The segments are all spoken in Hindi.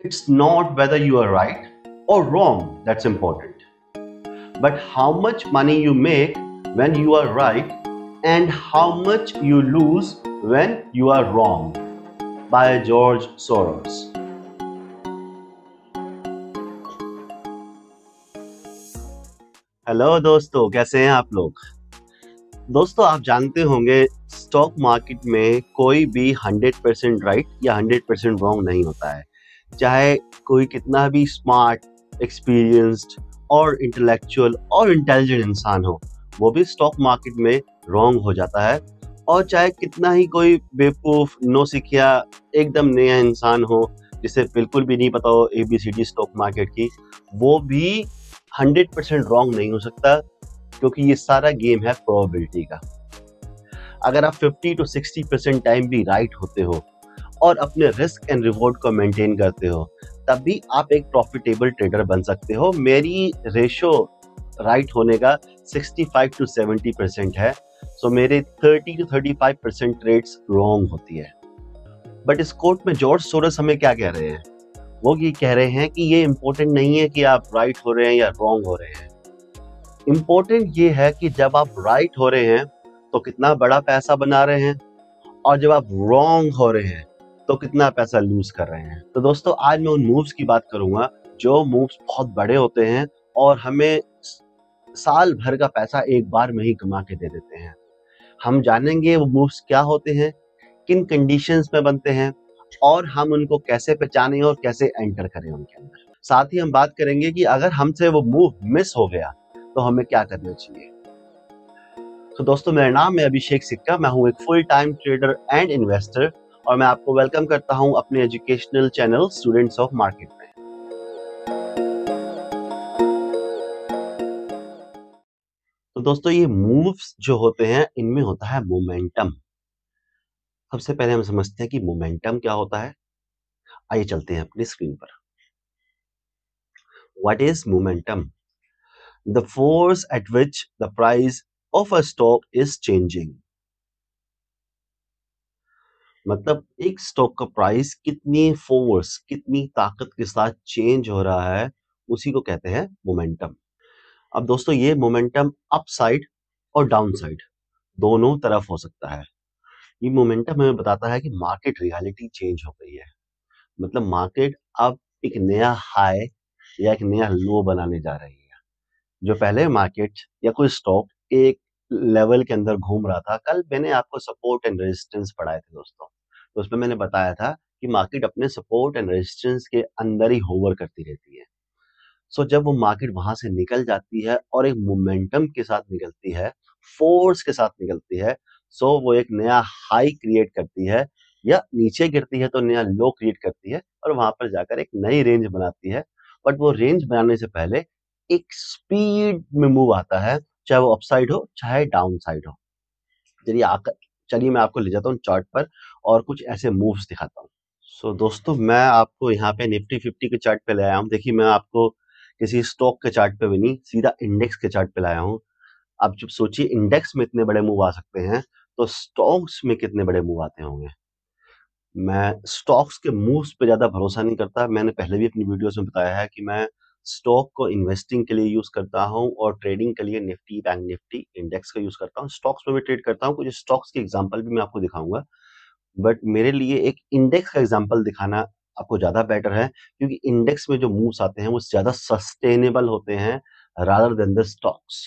It's not whether you are right or wrong that's important, but how much money you make when you are right and how much you lose when you are wrong. By George Soros. Hello दोस्तों, कैसे हैं आप लोग? दोस्तों, आप जानते होंगे स्टॉक मार्केट में कोई भी 100% राइट या 100% रॉन्ग नहीं होता है। चाहे कोई कितना भी स्मार्ट, एक्सपीरियंस्ड और इंटेलेक्चुअल और इंटेलिजेंट इंसान हो, वो भी स्टॉक मार्केट में रॉन्ग हो जाता है। और चाहे कितना ही कोई बेवकूफ, नौसिखिया, एकदम नया इंसान हो जिसे बिल्कुल भी नहीं पता हो एबीसीडी स्टॉक मार्केट की, वो भी 100% रॉन्ग नहीं हो सकता, क्योंकि ये सारा गेम है प्रोबेबिलिटी का। अगर आप 50 to 60% टाइम भी राइट होते हो और अपने रिस्क एंड रिवॉर्ड को मेंटेन करते हो, तब भी आप एक प्रॉफिटेबल ट्रेडर बन सकते हो। मेरी रेशो राइट होने का 65 to 70% है, सो मेरे 30 to 35% ट्रेड्स रॉन्ग होती है। बट इस कोट में जॉर्ज सोरस हमें क्या कह रहे हैं? वो ये कह रहे हैं कि ये इंपॉर्टेंट नहीं है कि आप राइट हो रहे हैं या रॉन्ग हो रहे हैं। इम्पोर्टेंट ये है कि जब आप राइट हो रहे हैं तो कितना बड़ा पैसा बना रहे हैं, और जब आप रॉन्ग हो रहे हैं तो कितना पैसा लूज कर रहे हैं। तो दोस्तों, आज मैं उन मूव्स की बात करूंगा जो मूव्स बहुत बड़े होते हैं और हमें साल भर का पैसा एक बार में ही कमा के दे देते हैं। हम जानेंगे वो मूव्स क्या होते हैं, किन कंडीशंस में बनते हैं, और हम उनको कैसे पहचानें और कैसे एंटर करें उनके अंदर। साथ ही हम बात करेंगे कि अगर हमसे वो मूव मिस हो गया तो हमें क्या करना चाहिए। तो दोस्तों, मेरा नाम है अभिषेक सिक्का। मैं हूं एक full time trader and investor, और मैं आपको वेलकम करता हूं अपने educational channel students of market में। तो दोस्तों, ये मूव्स जो होते हैं इनमें होता है मोमेंटम। सबसे पहले हम समझते हैं कि मोमेंटम क्या होता है। आइए चलते हैं अपनी स्क्रीन पर। What is momentum? The force at which the price of a stock is changing. मतलब एक स्टॉक का प्राइस कितनी फोर्स, कितनी ताकत के साथ चेंज हो रहा है, उसी को कहते हैं मोमेंटम। अब दोस्तों, ये मोमेंटम अप साइड और डाउन साइड दोनों तरफ हो सकता है। ये मोमेंटम हमें बताता है कि मार्केट रियलिटी चेंज हो गई है। मतलब मार्केट अब एक नया हाई या एक नया लो बनाने जा रही है। जो पहले मार्केट या कोई स्टॉक एक लेवल के अंदर घूम रहा था, कल मैंने आपको सपोर्ट एंड रेजिस्टेंस पढ़ाए थे दोस्तों। तो उसमें मैंने बताया था कि मार्केट अपने सपोर्ट एंड रेजिस्टेंस के अंदर ही होवर करती रहती है। सो जब वो मार्केट वहां से निकल जाती है और एक मोमेंटम के साथ निकलती है, फोर्स के साथ निकलती है, सो वो एक नया हाई क्रिएट करती है, या नीचे गिरती है तो नया लो क्रिएट करती है और वहां पर जाकर एक नई रेंज बनाती है। बट वो रेंज बनाने से पहले एक स्पीड में मूव आता है, चाहे वो अपसाइड हो चाहे डाउन साइड हो। चलिए आकर चलिए मैं आपको ले जाता हूँ चार्ट पर और कुछ ऐसे मूव्स दिखाता हूँ। सो दोस्तों, मैं आपको यहाँ पे निफ्टी 50 के चार्ट पे लाया हूँ। देखिए, मैं आपको किसी स्टॉक के चार्ट पे भी नहीं, सीधा इंडेक्स के चार्ट पे लाया हूँ। आप जब सोचिए इंडेक्स में इतने बड़े मूव आ सकते हैं, तो स्टॉक्स में कितने बड़े मूव आते होंगे। मैं स्टॉक्स के मूव्स पे ज्यादा भरोसा नहीं करता। मैंने पहले भी अपनी वीडियोस में बताया है कि मैं स्टॉक को इन्वेस्टिंग के लिए यूज करता हूँ और ट्रेडिंग के लिए निफ्टी, बैंक निफ्टी इंडेक्स का यूज करता हूँ। स्टॉक्स में भी ट्रेड करता हूँ, कुछ स्टॉक्स के एग्जांपल भी मैं आपको दिखाऊंगा। बट मेरे लिए एक इंडेक्स का एग्जांपल दिखाना आपको ज़्यादा बेटर है, क्योंकि इंडेक्स में जो मूव्स आते हैं वो ज़्यादा सस्टेनेबल होते हैं rather than the stocks.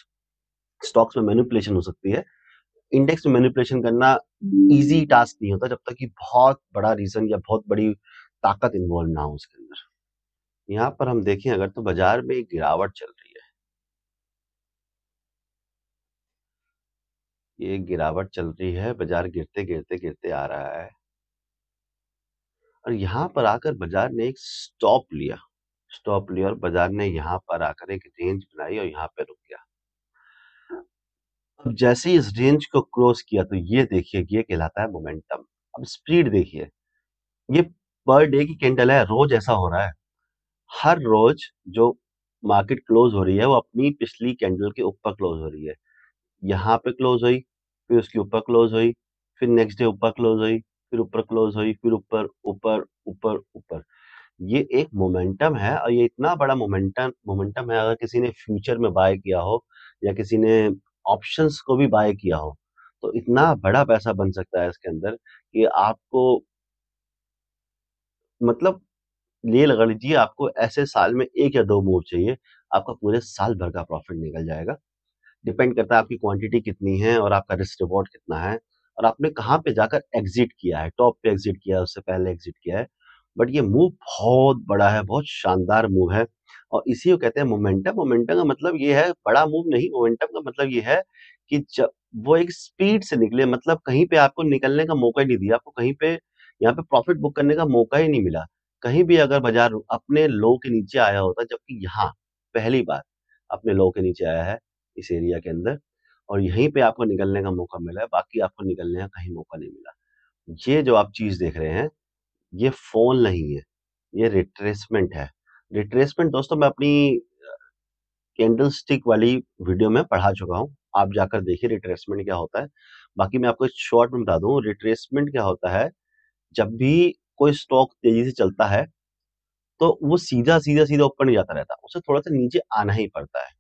Stocks में मैनिपुलेशन हो सकती है, इंडेक्स में मैनिपुलेशन करना इजी टास्क नहीं होता, जब तक कि बहुत बड़ा रीजन या बहुत बड़ी ताकत इन्वॉल्व ना हो उसके अंदर। यहाँ पर हम देखें अगर, तो बाजार में एक गिरावट चल रही है। ये गिरावट चल रही है, बाजार गिरते गिरते गिरते आ रहा है, और यहाँ पर आकर बाजार ने एक स्टॉप लिया और बाजार ने यहाँ पर आकर एक रेंज बनाई और यहाँ पे रुक गया। अब जैसे ही इस रेंज को क्रॉस किया तो ये देखिए, ये कहलाता है मोमेंटम। अब स्पीड देखिए, ये पर डे की कैंडल है, रोज ऐसा हो रहा है। हर रोज जो मार्केट क्लोज हो रही है वो अपनी पिछली कैंडल के ऊपर क्लोज हो रही है। यहाँ पे क्लोज हुई, फिर उसके ऊपर क्लोज हुई, फिर नेक्स्ट डे ऊपर क्लोज हुई, फिर ऊपर क्लोज हुई, फिर ऊपर ऊपर ऊपर ऊपर। ये एक मोमेंटम है और ये इतना बड़ा मोमेंटम है, अगर किसी ने फ्यूचर में बाय किया हो या किसी ने ऑप्शंस को भी बाय किया हो, तो इतना बड़ा पैसा बन सकता है इसके अंदर कि आपको मतलब ये लगा लीजिए आपको ऐसे साल में 1 या 2 मूव चाहिए, आपका पूरे साल भर का प्रॉफ़िट निकल जाएगा। डिपेंड करता है आपकी क्वांटिटी कितनी है और आपका रिस्क रिवॉर्ड कितना है और आपने कहाँ पे जाकर एग्ज़िट किया है, टॉप पे एग्ज़िट किया है, उससे पहले एग्ज़िट किया है। बट ये मूव बहुत बड़ा है, बहुत शानदार मूव है और इसी को कहते हैं मोमेंटम। मोमेंटम का मतलब ये है बड़ा मूव नहीं, मोमेंटम का मतलब ये है कि जब वो एक स्पीड से निकले, मतलब कहीं पे आपको निकलने का मौका ही नहीं दिया, आपको कहीं पे यहाँ पे प्रॉफ़िट बुक करने का मौका ही नहीं मिला। कहीं भी अगर बाज़ार अपने लो के नीचे आया होता, जबकि यहाँ पहली बार अपने लो के नीचे आया है इस एरिया के अंदर और यहीं पे आपको निकलने का मौका मिला है, बाकी आपको निकलने का कहीं मौका नहीं मिला। ये जो आप चीज़ देख रहे हैं, ये फ़ॉल नहीं है, ये रिट्रेसमेंट है। रिट्रेसमेंट दोस्तों मैं अपनी कैंडलस्टिक वाली वीडियो में पढ़ा चुका हूँ, आप जाकर देखिए रिट्रेसमेंट क्या होता है। बाकी मैं आपको शॉर्ट में बता दूँ, रिट्रेसमेंट क्या होता है, जब भी कोई स्टॉक तेज़ी से चलता है, तो वो सीधा ऊपर नहीं जाता रहता, उसे थोड़ा-सा नीचे आना ही पड़ता है।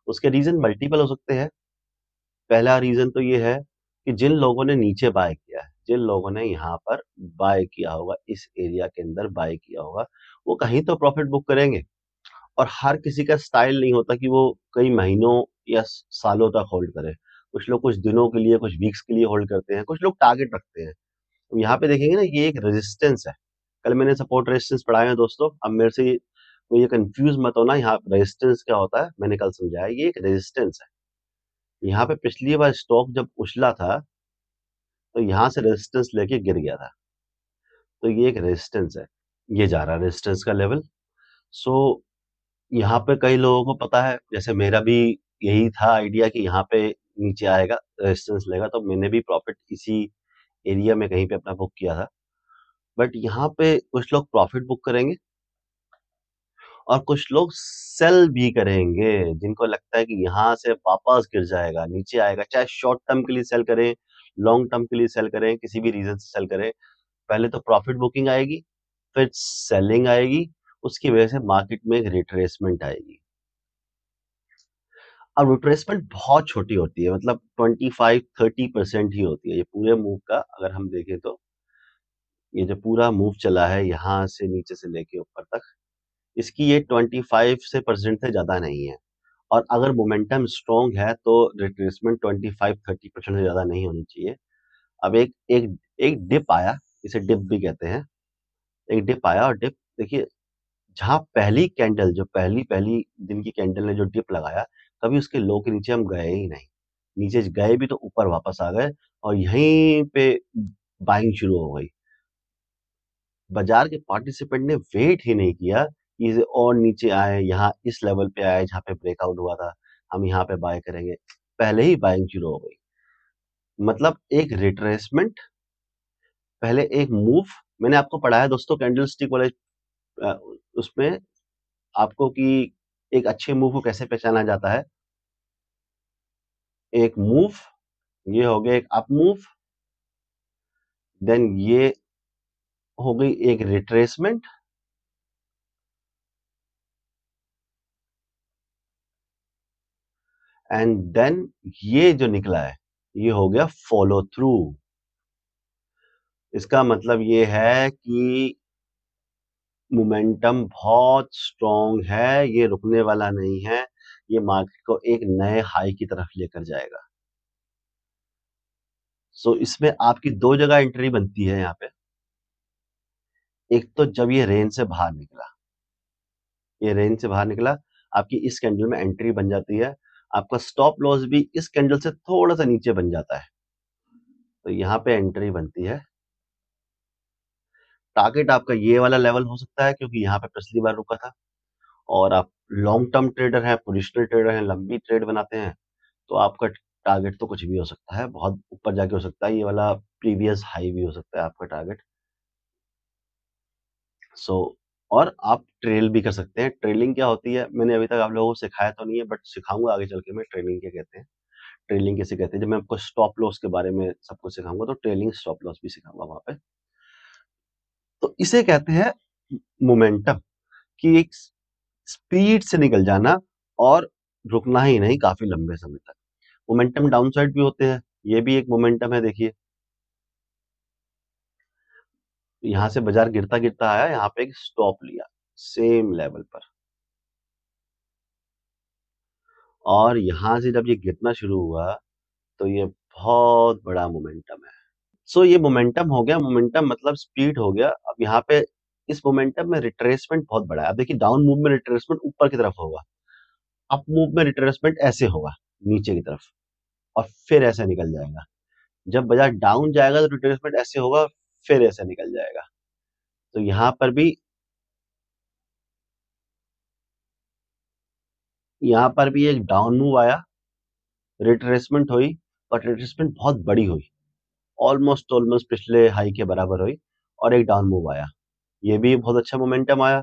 उसके रीज़न मल्टीपल हो सकते हैं। पहला रीज़न तो ये है कि जिन लोगों ने नीचे बाय किया है, जिन लोगों ने यहाँ पर बाय किया होगा, इस एरिया के अंदर बाय किया होगा, वो कहीं तो प्रॉफ़िट बुक करेंगे और हर किसी का स्टाइल नहीं होता कि वो कई महीनों या सालों तक होल्ड करे। कुछ लोग कुछ दिनों के लिए, कुछ वीक्स के लिए होल्ड करते हैं, कुछ लोग टारगेट रखते हैं। तो यहाँ पे देखेंगे ना ये एक रेजिस्टेंस है। कल मैंने सपोर्ट रेजिस्टेंस पढ़ाए हैं दोस्तों, अब मेरे से कोई ये कन्फ्यूज़ मत होना, यहाँ रेजिस्टेंस क्या होता है, मैंने कल समझाया, ये एक रेजिस्टेंस है। यहाँ पे पिछली बार स्टॉक जब उछला था, तो यहाँ से रेजिस्टेंस लेके गिर गया था। तो ये एक रेजिस्टेंस है। ये जा रहा है रेजिस्टेंस का लेवल। सो यहाँ पे कई लोगों को पता है, जैसे मेरा भी यही था आइडिया कि यहाँ पे नीचे आएगा, रेजिस्टेंस लेगा, तो मैंने भी प्रॉफ़िट इसी एरिया में कहीं पे अपना बुक किया था। बट यहाँ पे कुछ लोग प्रॉफ़िट बुक करेंगे और कुछ लोग सेल भी करेंगे, जिनको लगता है कि यहाँ से वापस गिर जाएगा, नीचे आएगा, चाहे शॉर्ट टर्म के लिए सेल करें, लॉन्ग टर्म के लिए सेल करें, किसी भी रीज़न से सेल करें। पहले तो प्रॉफ़िट बुकिंग आएगी, फिर सेलिंग आएगी, उसकी वजह से मार्केट में एक रिट्रेसमेंट आएगी। अब रिट्रेसमेंट बहुत छोटी होती है, मतलब 25-30% ही होती है। ये पूरे मूव का अगर हम देखें तो, ये जो पूरा मूव चला है यहाँ से नीचे से लेके ऊपर तक, इसकी ये 25 से परसेंट से ज़्यादा नहीं है और अगर मोमेंटम स्ट्रॉन्ग है तो रिट्रेसमेंट 25-30% से ज़्यादा नहीं होनी चाहिए। अब एक एक एक डिप आया, इसे डिप भी कहते हैं। एक डिप आया और डिप देखिए, जहाँ पहली कैंडल जो पहली पहली दिन की कैंडल ने जो डिप लगाया, कभी उसके लो के नीचे हम गए ही नहीं। नीचे गए भी तो ऊपर वापस आ गए और यहीं पे बाइंग शुरू हो गई। बाजार के पार्टिसिपेंट ने वेट ही नहीं किया कि इसे और नीचे आए, यहाँ इस लेवल पे आए जहाँ पे ब्रेकआउट हुआ था, हम यहाँ पे बाय करेंगे। पहले ही बाइंग शुरू हो गई। मतलब एक रिट्रेसमेंट, पहले एक मूव, मैंने आपको पढ़ाया दोस्तों कैंडलस्टिक वाले अ, उसमें आपको कि एक अच्छे मूव को कैसे पहचाना जाता है। एक मूव, ये हो गया एक अप मूव, देन ये हो गई एक रिट्रेसमेंट एंड देन ये जो निकला है, ये हो गया फॉलो थ्रू। इसका मतलब ये है कि मोमेंटम बहुत स्ट्रॉन्ग है, ये रुकने वाला नहीं है, ये मार्केट को एक नए हाई की तरफ लेकर जाएगा। सो इसमें आपकी 2 जगह एंट्री बनती है यहाँ पे। एक तो जब ये रेंज से बाहर निकला, ये रेंज से बाहर निकला, आपकी इस कैंडल में एंट्री बन जाती है। आपका स्टॉप लॉस भी इस कैंडल से थोड़ा-सा नीचे बन जाता है। तो यहाँ पे एंट्री बनती है। टारगेट आपका ये वाला लेवल हो सकता है क्योंकि यहाँ पे पिछली बार रुका था और आप लॉन्ग टर्म ट्रेडर हैं, पोजिशनल ट्रेडर हैं, लंबी ट्रेड बनाते हैं, तो आपका टारगेट तो कुछ भी हो सकता है, बहुत ऊपर जाके हो सकता है, ये वाला प्रीवियस हाई भी हो सकता है आपका टारगेट। सो और आप ट्रेल भी कर सकते हैं। ट्रेलिंग क्या होती है? मैंने अभी तक आप लोगों को सिखाया तो नहीं है बट सिखाऊँगा आगे चल के मैं ट्रेलिंग क्या कहते हैं, ट्रेलिंग कैसे कहते हैं। जब मैं आपको स्टॉप लॉस के बारे में सब कुछ सिखाऊँगा तो ट्रेलिंग स्टॉप लॉस भी सिखाऊँगा वहाँ पे। तो इसे कहते हैं मोमेंटम कि एक स्पीड से निकल जाना और रुकना ही नहीं काफी लंबे समय तक। मोमेंटम डाउन साइड भी होते हैं, ये भी एक मोमेंटम है। देखिए यहां से बाजार गिरता गिरता आया, यहाँ पे एक स्टॉप लिया सेम लेवल पर, और यहां से जब ये गिरना शुरू हुआ तो ये बहुत बड़ा मोमेंटम है। सो ये मोमेंटम हो गया, मोमेंटम मतलब स्पीड हो गया। अब यहाँ पे इस मोमेंटम में रिट्रेसमेंट बहुत बड़ा है। अब देखिए डाउन मूव में रिट्रेसमेंट ऊपर की तरफ होगा, अप मूव में रिट्रेसमेंट ऐसे होगा नीचे की तरफ, और फिर ऐसे निकल जाएगा। जब बाजार डाउन जाएगा तो रिट्रेसमेंट ऐसे होगा, फिर ऐसे निकल जाएगा। तो यहाँ पर भी एक डाउन मूव आया, रिट्रेसमेंट हुई, और रिट्रेसमेंट बहुत बड़ी हुई, ऑलमोस्ट ऑलमोस्ट पिछले हाई के बराबर हुई, और एक डाउन मूव आया, ये भी बहुत अच्छा मोमेंटम आया।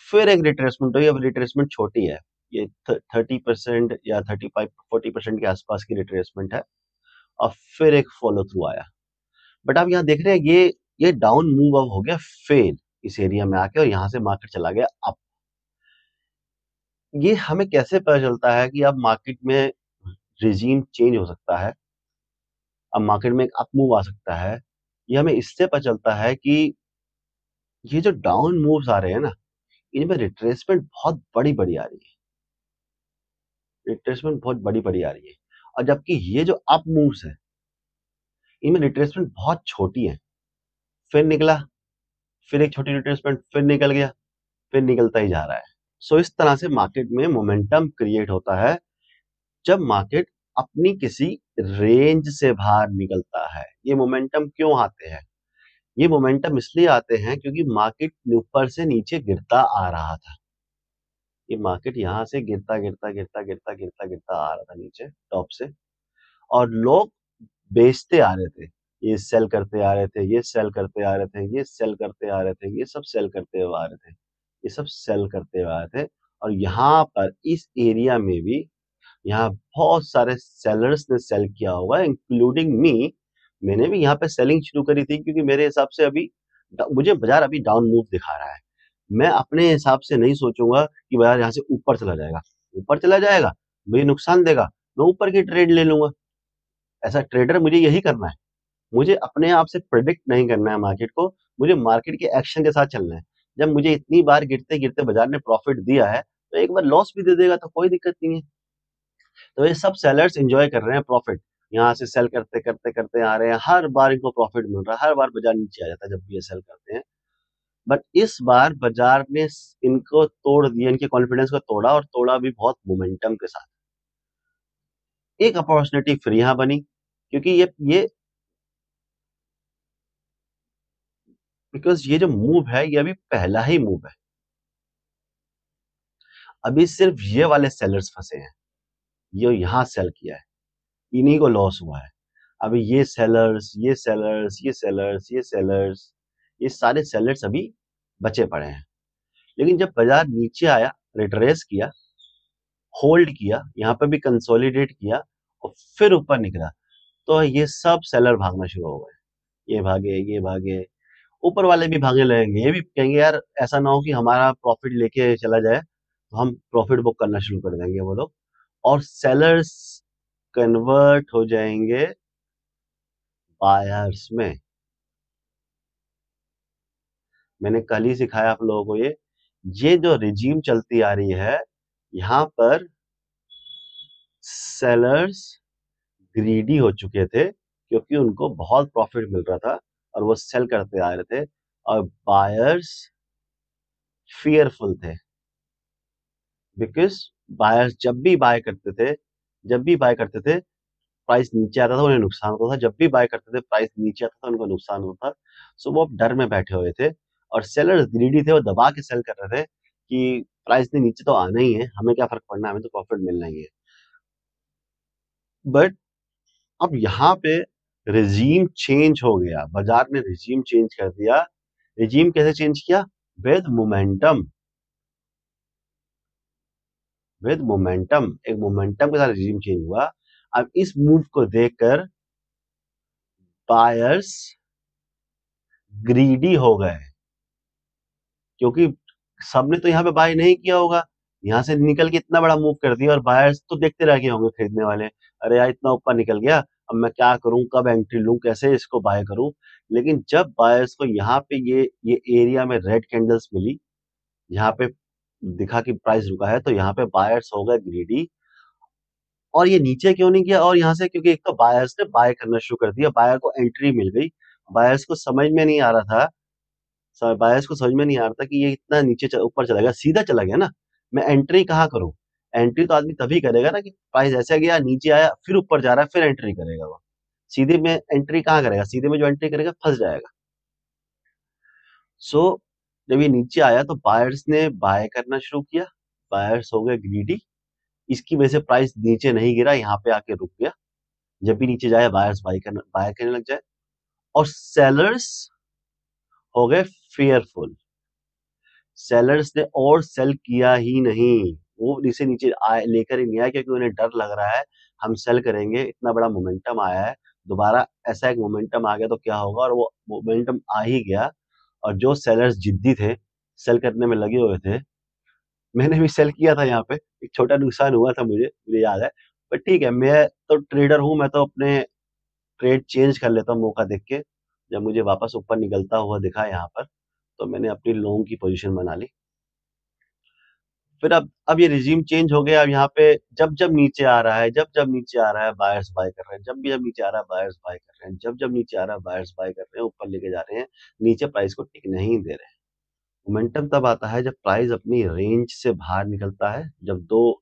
फिर एक रिट्रेसमेंट हुई, अब रिट्रेसमेंट छोटी है, ये 30% या 35-40% के आसपास की रिट्रेसमेंट है, और फिर एक फॉलो थ्रू आया। बट आप यहाँ देख रहे हैं ये डाउन मूव अब हो गया फेल इस एरिया में आके, और यहाँ से मार्केट चला गया अप। ये हमें कैसे पता चलता है कि अब मार्केट में रिजीम चेंज हो सकता है, अब मार्केट में एक अप मूव आ सकता है? ये हमें इससे पता चलता है कि ये जो डाउन मूव्स आ रहे हैं ना, इनमें रिट्रेसमेंट बहुत बड़ी बड़ी आ रही है, रिट्रेसमेंट बहुत बड़ी बड़ी आ रही है। और जबकि ये जो अप मूव्स है, इनमें रिट्रेसमेंट बहुत छोटी है, फिर निकला, फिर एक छोटी रिट्रेसमेंट, फिर निकल गया, फिर निकलता ही जा रहा है। सो इस तरह से मार्केट में मोमेंटम क्रिएट होता है जब मार्केट अपनी किसी रेंज से बाहर निकलता है। ये मोमेंटम क्यों आते हैं? ये मोमेंटम इसलिए आते हैं क्योंकि मार्केट ऊपर से नीचे गिरता आ रहा था। ये मार्केट यहाँ से गिरता गिरता गिरता गिरता गिरता गिरता आ रहा था नीचे टॉप से, और लोग बेचते आ रहे थे, ये सेल करते आ रहे थे, ये सेल करते आ रहे थे, ये सेल करते आ रहे थे, ये सब सेल करते हुए आ रहे थे, ये सब सेल करते हुए आ रहे थे। और यहाँ पर इस एरिया में भी यहाँ बहुत सारे सेलर्स ने सेल किया होगा, इंक्लूडिंग मी। मैंने भी यहाँ पे सेलिंग शुरू करी थी, क्योंकि मेरे हिसाब से अभी मुझे बाजार अभी डाउन मूव दिखा रहा है। मैं अपने हिसाब से नहीं सोचूंगा कि बाजार यहाँ से ऊपर चला जाएगा, ऊपर चला जाएगा मुझे नुकसान देगा, मैं ऊपर की ट्रेड ले लूंगा। ऐसा ट्रेडर मुझे यही करना है, मुझे अपने आप से प्रिडिक्ट नहीं करना है मार्केट को, मुझे मार्केट के एक्शन के साथ चलना है। जब मुझे इतनी बार गिरते गिरते बाजार ने प्रॉफिट दिया है, तो एक बार लॉस भी दे देगा तो कोई दिक्कत नहीं है। तो ये सब सेलर्स एंजॉय कर रहे हैं प्रॉफिट, यहाँ से सेल करते करते करते आ रहे हैं, हर बार इनको प्रॉफिट मिल रहा है, हर बार बाजार नीचे आ जाता है जब भी ये सेल करते हैं। बट इस बार बाजार ने इनको तोड़ दिया, इनके कॉन्फिडेंस को तोड़ा, और तोड़ा भी बहुत मोमेंटम के साथ। एक अपॉर्चुनिटी फिर यहाँ बनी, क्योंकि ये बिकॉज ये जो मूव है ये अभी पहला ही मूव है, अभी सिर्फ ये वाले सेलर्स फंसे हैं, ये यहाँ सेल किया है, इन्हीं को लॉस हुआ है। अभी ये सेलर्स, ये सेलर्स, ये सेलर्स, ये सेलर्स, ये सारे सेलर्स अभी बचे पड़े हैं। लेकिन जब बाजार नीचे आया, रिट्रेस किया, होल्ड किया, यहाँ पे भी कंसोलिडेट किया, और फिर ऊपर निकला, तो ये सब सेलर भागना शुरू हो गए, ये भागे, ये भागे, ऊपर वाले भी भागने लगेंगे, ये भी कहेंगे यार ऐसा ना हो कि हमारा प्रॉफिट लेके चला जाए, तो हम प्रॉफिट बुक करना शुरू कर देंगे वो लोग, और सेलर्स कन्वर्ट हो जाएंगे बायर्स में। मैंने कल ही सिखाया आप लोगों को, ये जो रिजीम चलती आ रही है, यहाँ पर सेलर्स ग्रीडी हो चुके थे, क्योंकि उनको बहुत प्रॉफिट मिल रहा था और वो सेल करते आ रहे थे, और बायर्स फियरफुल थे, बिकॉज बायर्स जब भी बाय करते थे, जब भी बाय करते थे प्राइस नीचे आता था उन्हें नुकसान होता था, जब भी बाय करते थे प्राइस नीचे आता था उनको नुकसान होता था। सो वो अब डर में बैठे हुए थे, और सेलर्स ग्रीडी थे, वो दबा के सेल कर रहे थे कि प्राइस ने नीचे तो आना ही है, हमें क्या फर्क पड़ना है, हमें तो प्रॉफिट मिलना ही है। बट अब यहाँ पे रिजीम चेंज हो गया, बाजार ने रिजीम चेंज कर दिया। रिजीम कैसे चेंज किया? विद मोमेंटम, विद मोमेंटम, एक मोमेंटम के साथ रिजीम चेंज हुआ। अब इस मूव को देखकर बायर्स ग्रीडी हो गए, क्योंकि सबने तो यहाँ पे बाय नहीं किया होगा, यहाँ से निकल के इतना बड़ा मूव कर दिया और बायर्स तो देखते रह गए होंगे खरीदने वाले, अरे यार इतना ऊपर निकल गया, अब मैं क्या करूं, कब एंट्री लूं, कैसे इसको बाय करूं। लेकिन जब बायर्स को यहाँ पे ये एरिया में रेड कैंडल्स मिली, यहाँ पे दिखा कि प्राइस रुका है, तो यहाँ पे बायर्स हो गए ग्रीडी। और ये नीचे क्यों नहीं गया, और यहाँ से क्योंकि एक तो बायर्स ने बाय करना शुरू कर दिया, बायर को एंट्री मिल गई। बायर्स को समझ में नहीं आ रहा था, बायर्स को समझ में नहीं आ रहा था कि ये इतना नीचे ऊपर चला गया, सीधा चला गया ना, मैं एंट्री कहाँ करूं। एंट्री तो आदमी तभी करेगा ना कि प्राइस ऐसे गया, नीचे आया, फिर ऊपर जा रहा है, फिर एंट्री करेगा वो। सीधे में एंट्री कहाँ करेगा, सीधे में जो एंट्री करेगा फंस जाएगा। सो जब ये नीचे आया तो बायर्स ने बाय करना शुरू किया, बायर्स हो गए ग्रीडी। इसकी वजह से प्राइस नीचे नहीं गिरा, यहाँ पे आके रुक गया। जब भी नीचे जाए बायर्स बाय करने लग जाए, और सेलर्स हो गए फेयरफुल। सेलर्स ने और सेल किया ही नहीं, वो नीचे नीचे आए लेकर ही नहीं आया, क्योंकि उन्हें डर लग रहा है हम सेल करेंगे, इतना बड़ा मोमेंटम आया है, दोबारा ऐसा एक मोमेंटम आ गया तो क्या होगा, और वो मोमेंटम आ ही गया। और जो सेलर्स जिद्दी थे, सेल करने में लगे हुए थे, मैंने भी सेल किया था, यहाँ पे एक छोटा नुकसान हुआ था, मुझे याद है। पर ठीक है, मैं तो ट्रेडर हूँ, मैं तो अपने ट्रेड चेंज कर लेता हूँ मौका देख के। जब मुझे वापस ऊपर निकलता हुआ दिखा यहाँ पर, तो मैंने अपनी लॉन्ग की पोजीशन बना ली। फिर अब ये रिजीम चेंज हो गया, अब यहाँ पे जब जब नीचे आ रहा है, जब जब नीचे आ रहा है बायर्स बाय कर रहे हैं, जब नीचे आ रहा है बायर्स बाय कर रहे हैं, जब नीचे आ रहा है बायर्स बाय कर रहे हैं, ऊपर लेके जा रहे हैं, नीचे प्राइस को टिक नहीं दे रहे हैं। मोमेंटम तब आता है जब प्राइस अपनी रेंज से बाहर निकलता है, जब दो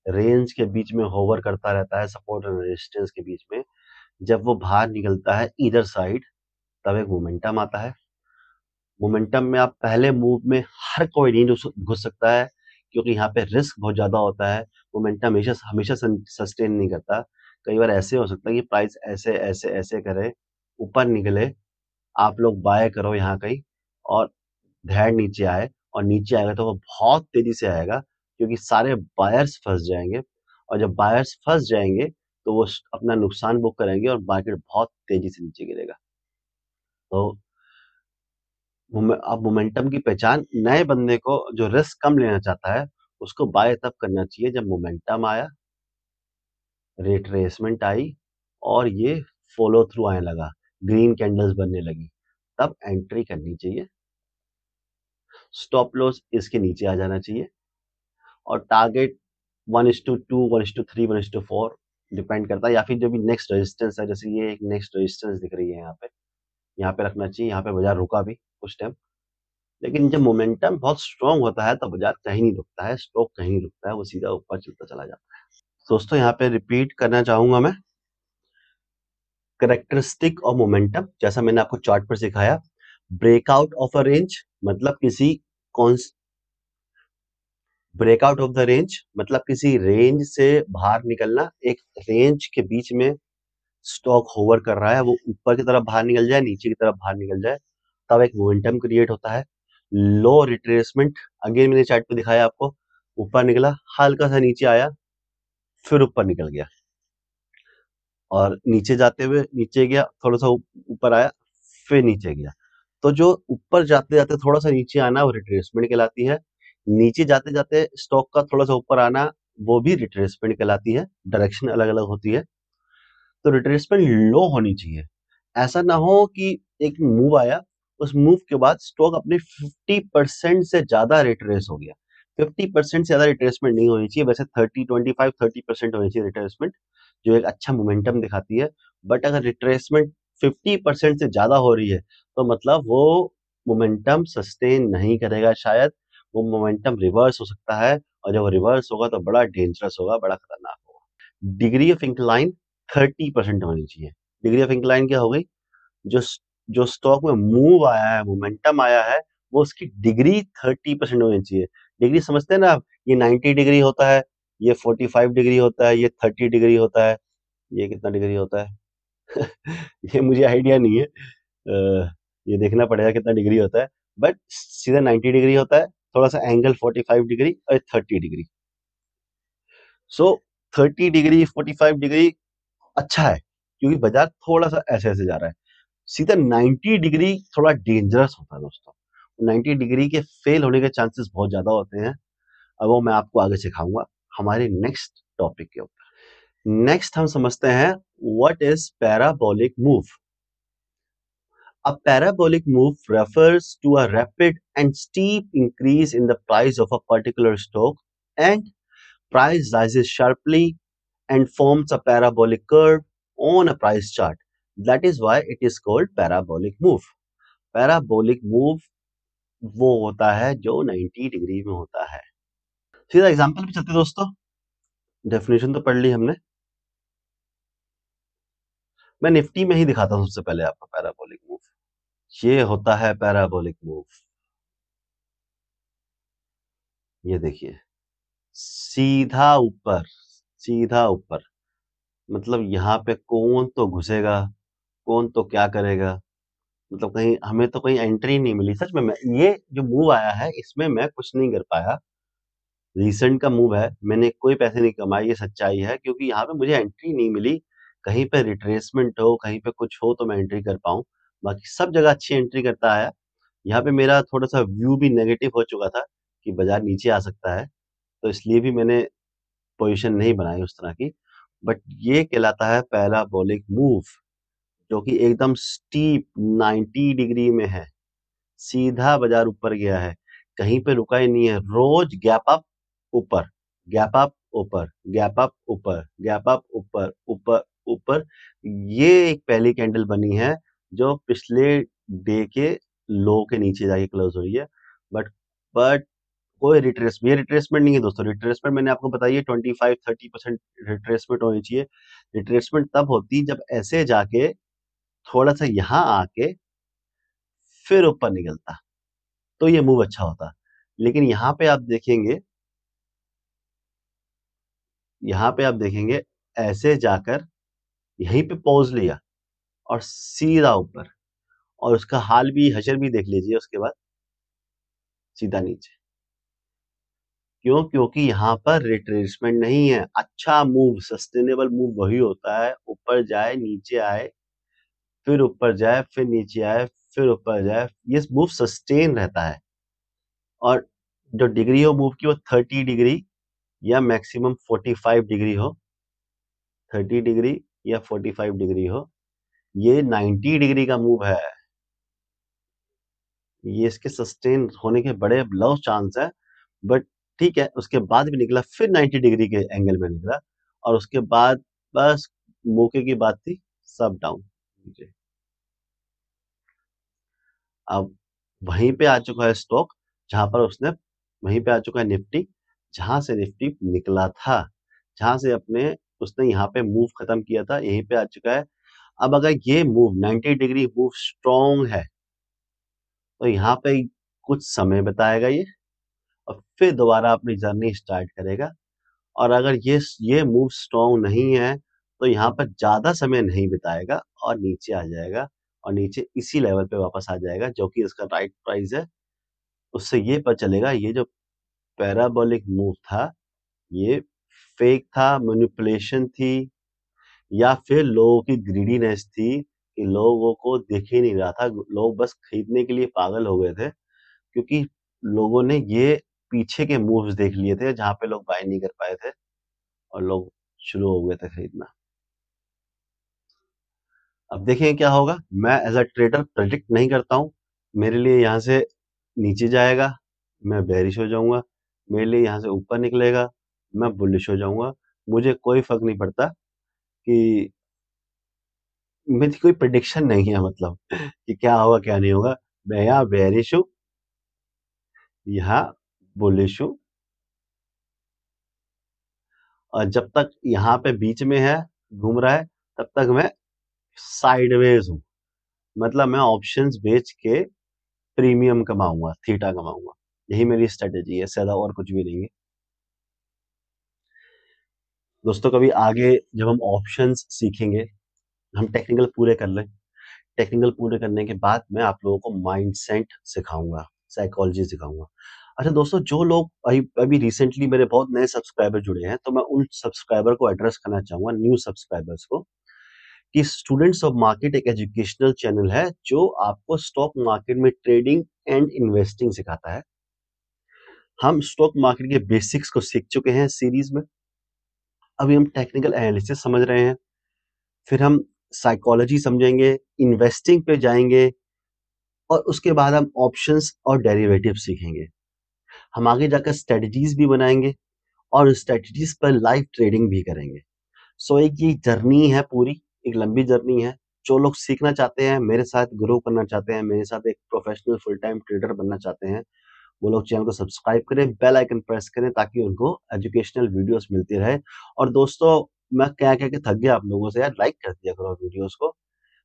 रेंज के बीच में होवर करता रहता है, सपोर्ट और रेजिस्टेंस के बीच में, जब वो बाहर निकलता है ईदर साइड, तब एक मोमेंटम आता है। मोमेंटम में आप पहले मूव में हर कोई नहीं घुस सकता है, क्योंकि यहाँ पे रिस्क बहुत ज्यादा होता है। मोमेंटम हमेशा हमेशा सस्टेन नहीं करता, कई बार ऐसे हो सकता है कि प्राइस ऐसे ऐसे ऐसे करे, ऊपर निकले, आप लोग बाय करो यहाँ कहीं, और धैर्य नीचे आए, और नीचे आएगा तो वो बहुत तेजी से आएगा, क्योंकि सारे बायर्स फंस जाएंगे, और जब बायर्स फंस जाएंगे तो वो अपना नुकसान बुक करेंगे और मार्केट बहुत तेजी से नीचे गिरेगा। तो अब मोमेंटम की पहचान, नए बंदे को जो रिस्क कम लेना चाहता है, उसको बाय तब करना चाहिए जब मोमेंटम आया, रिट्रेसमेंट आई, और ये फॉलो थ्रू आने लगा, ग्रीन कैंडल्स बनने लगी, तब एंट्री करनी चाहिए। स्टॉप लॉस इसके नीचे आ जाना चाहिए, और टारगेट 1:2, 1:3, 1:4 डिपेंड करता है, या फिर जो भी नेक्स्ट रेजिस्टेंस है, जैसे ये एक नेक्स्ट रेजिस्टेंस दिख रही है यहाँ पे रखना चाहिए। यहाँ पे बाजार रुका भी कुछ टाइम, लेकिन जब मोमेंटम बहुत स्ट्रांग होता है तो बाजार कहीं नहीं रुकता है, स्टॉक कहीं नहीं रुकता है, वो सीधा ऊपर चलता चला जाता है। दोस्तों यहाँ पे रिपीट करना चाहूंगा मैं, करेक्टरिस्टिक और मोमेंटम, जैसा मैंने आपको चार्ट पर सिखाया। ब्रेकआउट ऑफ अ रेंज मतलब किसी कौन ब्रेकआउट ऑफ द रेंज मतलब किसी रेंज से बाहर निकलना, एक रेंज के बीच में स्टॉक होवर कर रहा है, वो ऊपर की तरफ बाहर निकल जाए, नीचे की तरफ बाहर निकल जाए, तब एक मोमेंटम क्रिएट होता है। लो रिट्रेसमेंट, अगेन मैंने चार्ट पे दिखाया आपको, ऊपर निकला, हल्का सा नीचे आया, फिर ऊपर निकल गया, और नीचे जाते हुए नीचे गया, थोड़ा सा ऊपर आया, फिर नीचे गया। तो जो ऊपर जाते जाते थोड़ा सा नीचे आना, वो रिट्रेसमेंट कहलाती है। नीचे जाते जाते स्टॉक का थोड़ा सा ऊपर आना, वो भी रिट्रेसमेंट कहलाती है। डायरेक्शन अलग अलग होती है। तो रिट्रेसमेंट लो होनी चाहिए, ऐसा ना हो कि एक मूव आया, उस मूव के बाद स्टॉक अपने 50% से ज्यादा रिट्रेस हो गया। 50% से ज्यादा रिट्रेसमेंट नहीं होनी चाहिए, वैसे 30, 25, 30% होनी चाहिए रिट्रेसमेंट, जो एक अच्छा मोमेंटम दिखाती है। बट अगर रिट्रेसमेंट 50% से ज्यादा हो रही है, तो मतलब वो मोमेंटम सस्टेन नहीं करेगा, शायद वो मोमेंटम रिवर्स हो सकता है, और जब रिवर्स होगा तो बड़ा डेंजरस होगा, बड़ा खतरनाक होगा। डिग्री ऑफ इंक्लाइन 30% होनी चाहिए। डिग्री ऑफ इंक्लाइन क्या हो गई, जो जो स्टॉक में मूव आया है, मोमेंटम आया है, वो उसकी डिग्री 30% होनी चाहिए। डिग्री समझते हैं ना आप, ये 90 डिग्री होता है, ये 45 डिग्री होता है, ये 30 डिग्री होता है, ये कितना डिग्री होता है ये मुझे आइडिया नहीं है, ये देखना पड़ेगा कितना डिग्री होता है, बट सीधा 90 डिग्री होता है, थोड़ा सा एंगल 45 डिग्री और 30 डिग्री। सो 30 डिग्री 45 डिग्री अच्छा है, क्योंकि बाजार थोड़ा सा ऐसे ऐसे जा रहा है। सीधा 90 डिग्री थोड़ा डेंजरस होता है दोस्तों, 90 डिग्री के फेल होने के चांसेस बहुत ज्यादा होते हैं। अब वो मैं आपको आगे सिखाऊंगा हमारे नेक्स्ट टॉपिक के ऊपर। नेक्स्ट हम समझते हैं what is parabolic move. A parabolic move refers to a rapid and steep increase in the price of a particular stock, and price rises sharply and forms a parabolic curve on a price chart. That is why it is called parabolic move. Parabolic move वो होता है जो 90 डिग्री में होता है। सीधा एग्जांपल पे चलते हैं दोस्तों। डेफिनेशन तो पढ़ ली हमने। मैं निफ्टी में ही दिखाता हूं सबसे पहले आपको पैराबोलिक मूव। ये होता है पैराबोलिक मूव। ये देखिए, सीधा ऊपर, सीधा ऊपर। मतलब यहाँ पे कौन तो घुसेगा, कौन तो क्या करेगा। मतलब कहीं हमें तो कहीं एंट्री नहीं मिली। सच में मैं ये जो मूव आया है इसमें मैं कुछ नहीं कर पाया। रिसेंट का मूव है, मैंने कोई पैसे नहीं कमाए, ये सच्चाई है, क्योंकि यहाँ पे मुझे एंट्री नहीं मिली। कहीं पे रिट्रेसमेंट हो, कहीं पे कुछ हो तो मैं एंट्री कर पाऊं। बाकी सब जगह अच्छी एंट्री करता आया। यहाँ पे मेरा थोड़ा सा व्यू भी नेगेटिव हो चुका था कि बाजार नीचे आ सकता है, तो इसलिए भी मैंने पोजीशन नहीं बनाई उस तरह की। बट ये कहलाता है पैराबोलिक मूव, जो कि एकदम स्टीप 90 डिग्री में है। सीधा बाजार ऊपर गया है, कहीं पे रुका ही नहीं है। रोज गैप अप ऊपर, गैप अप ऊपर, गैप अप ऊपर, गैप अप ऊपर, ऊपर ऊपर। ये एक पहली कैंडल बनी है जो पिछले डे के लो के नीचे जाके क्लोज हुई है। बट कोई रिट्रेसमेंट नहीं है दोस्तों। रिट्रेसमेंट मैंने आपको बताई है 25-30% रिट्रेसमेंट होनी चाहिए। रिट्रेसमेंट तब होती जब ऐसे जाके थोड़ा सा यहाँ आके फिर ऊपर निकलता, तो ये मूव अच्छा होता। लेकिन यहाँ पे आप देखेंगे ऐसे जाकर यहीं पे पॉज लिया और सीधा ऊपर, और उसका हाल भी, हशर भी देख लीजिए उसके बाद सीधा नीचे। क्यों? क्योंकि यहाँ पर रिट्रेसमेंट नहीं है। अच्छा मूव, सस्टेनेबल मूव वही होता है ऊपर जाए नीचे आए, फिर ऊपर जाए फिर नीचे आए, फिर ऊपर जाए। ये मूव सस्टेन रहता है। और जो डिग्री हो मूव की वो 30 डिग्री या मैक्सिमम 45 डिग्री हो। 30 डिग्री या 45 डिग्री हो। ये 90 डिग्री का मूव है। ये इसके सस्टेन होने के बड़े लो चांस है। बट ठीक है, उसके बाद भी निकला, फिर 90 डिग्री के एंगल में निकला, और उसके बाद बस मौके की बात थी, सब डाउन। अब वहीं पे आ चुका है स्टॉक, जहां पर उसने, वहीं पे आ चुका है निफ्टी, जहां से निफ्टी निकला था, जहां से अपने उसने यहाँ पे मूव खत्म किया था, यहीं पे आ चुका है। अब अगर ये मूव 90 डिग्री मूव स्ट्रॉन्ग है तो यहाँ पे कुछ समय बताएगा ये, और फिर दोबारा अपनी जर्नी स्टार्ट करेगा। और अगर ये मूव स्ट्रॉन्ग नहीं है तो यहाँ पर ज्यादा समय नहीं बिताएगा और नीचे आ जाएगा, और नीचे इसी लेवल पे वापस आ जाएगा जो कि इसका राइट प्राइस है। उससे ये पता चलेगा ये जो पैराबोलिक मूव था ये फेक था, मैनिपुलेशन थी, या फिर लोगों की ग्रीडीनेस थी कि लोगों को दिख ही नहीं रहा था, लोग बस खरीदने के लिए पागल हो गए थे, क्योंकि लोगों ने ये पीछे के मूव्स देख लिए थे जहां पे लोग बाय नहीं कर पाए थे, और लोग शुरू हो गए थे खरीदना। अब देखें क्या होगा। मैं एज अ ट्रेडर प्रेडिक्ट नहीं करता हूँ। मेरे लिए यहाँ से नीचे जाएगा, मैं बेरिश हो जाऊंगा। मेरे लिए यहाँ से ऊपर निकलेगा, मैं बुलिश हो जाऊंगा। मुझे कोई फर्क नहीं पड़ता कि मेरी कोई प्रिडिक्शन नहीं है, मतलब कि क्या होगा क्या नहीं होगा। मैं यहाँ बेरिश हूँ, यहाँ बुलिश हूँ, और जब तक यहाँ पे बीच में है, घूम रहा है, तब तक मैं साइडवेज हूँ। मतलब मैं ऑप्शंस बेच के प्रीमियम कमाऊंगा, थीटा कमाऊंगा। यही मेरी स्ट्रेटेजी है, ज्यादा और कुछ भी नहीं है दोस्तों। कभी आगे जब हम ऑप्शंस सीखेंगे, हम टेक्निकल पूरे कर लें। टेक्निकल पूरे करने के बाद मैं आप लोगों को माइंडसेट सिखाऊंगा, साइकोलॉजी सिखाऊंगा। अच्छा दोस्तों, जो लोग अभी अभी रिसेंटली मेरे बहुत नए सब्सक्राइबर जुड़े हैं, तो मैं उन सब्सक्राइबर को एड्रेस करना चाहूंगा, न्यू सब्सक्राइबर्स को, कि स्टूडेंट्स ऑफ मार्केट एक एजुकेशनल चैनल है जो आपको स्टॉक मार्केट में ट्रेडिंग एंड इन्वेस्टिंग सिखाता है। हम स्टॉक मार्केट के बेसिक्स को सीख चुके हैं सीरीज में। अभी हम टेक्निकल एनालिसिस समझ रहे हैं, फिर हम साइकोलॉजी समझेंगे, इन्वेस्टिंग पे जाएंगे और उसके बाद हम ऑप्शंस और डेरिवेटिव सीखेंगे। हम आगे जाकर स्ट्रेटजीज भी बनाएंगे और स्ट्रेटजीज पर लाइव ट्रेडिंग भी करेंगे। सो एक ये जर्नी है पूरी, एक लंबी जर्नी है। जो लोग सीखना चाहते हैं, मेरे साथ ग्रो करना चाहते हैं, मेरे साथ एक प्रोफेशनल फुल टाइम ट्रेडर बनना चाहते हैं, वो लोग चैनल को सब्सक्राइब करें, बेल आइकन प्रेस करें ताकि उनको एजुकेशनल वीडियोस मिलती रहे। और दोस्तों, मैं कह के थक गया आप लोगों से यार, लाइक कर दिया करो वीडियोस को।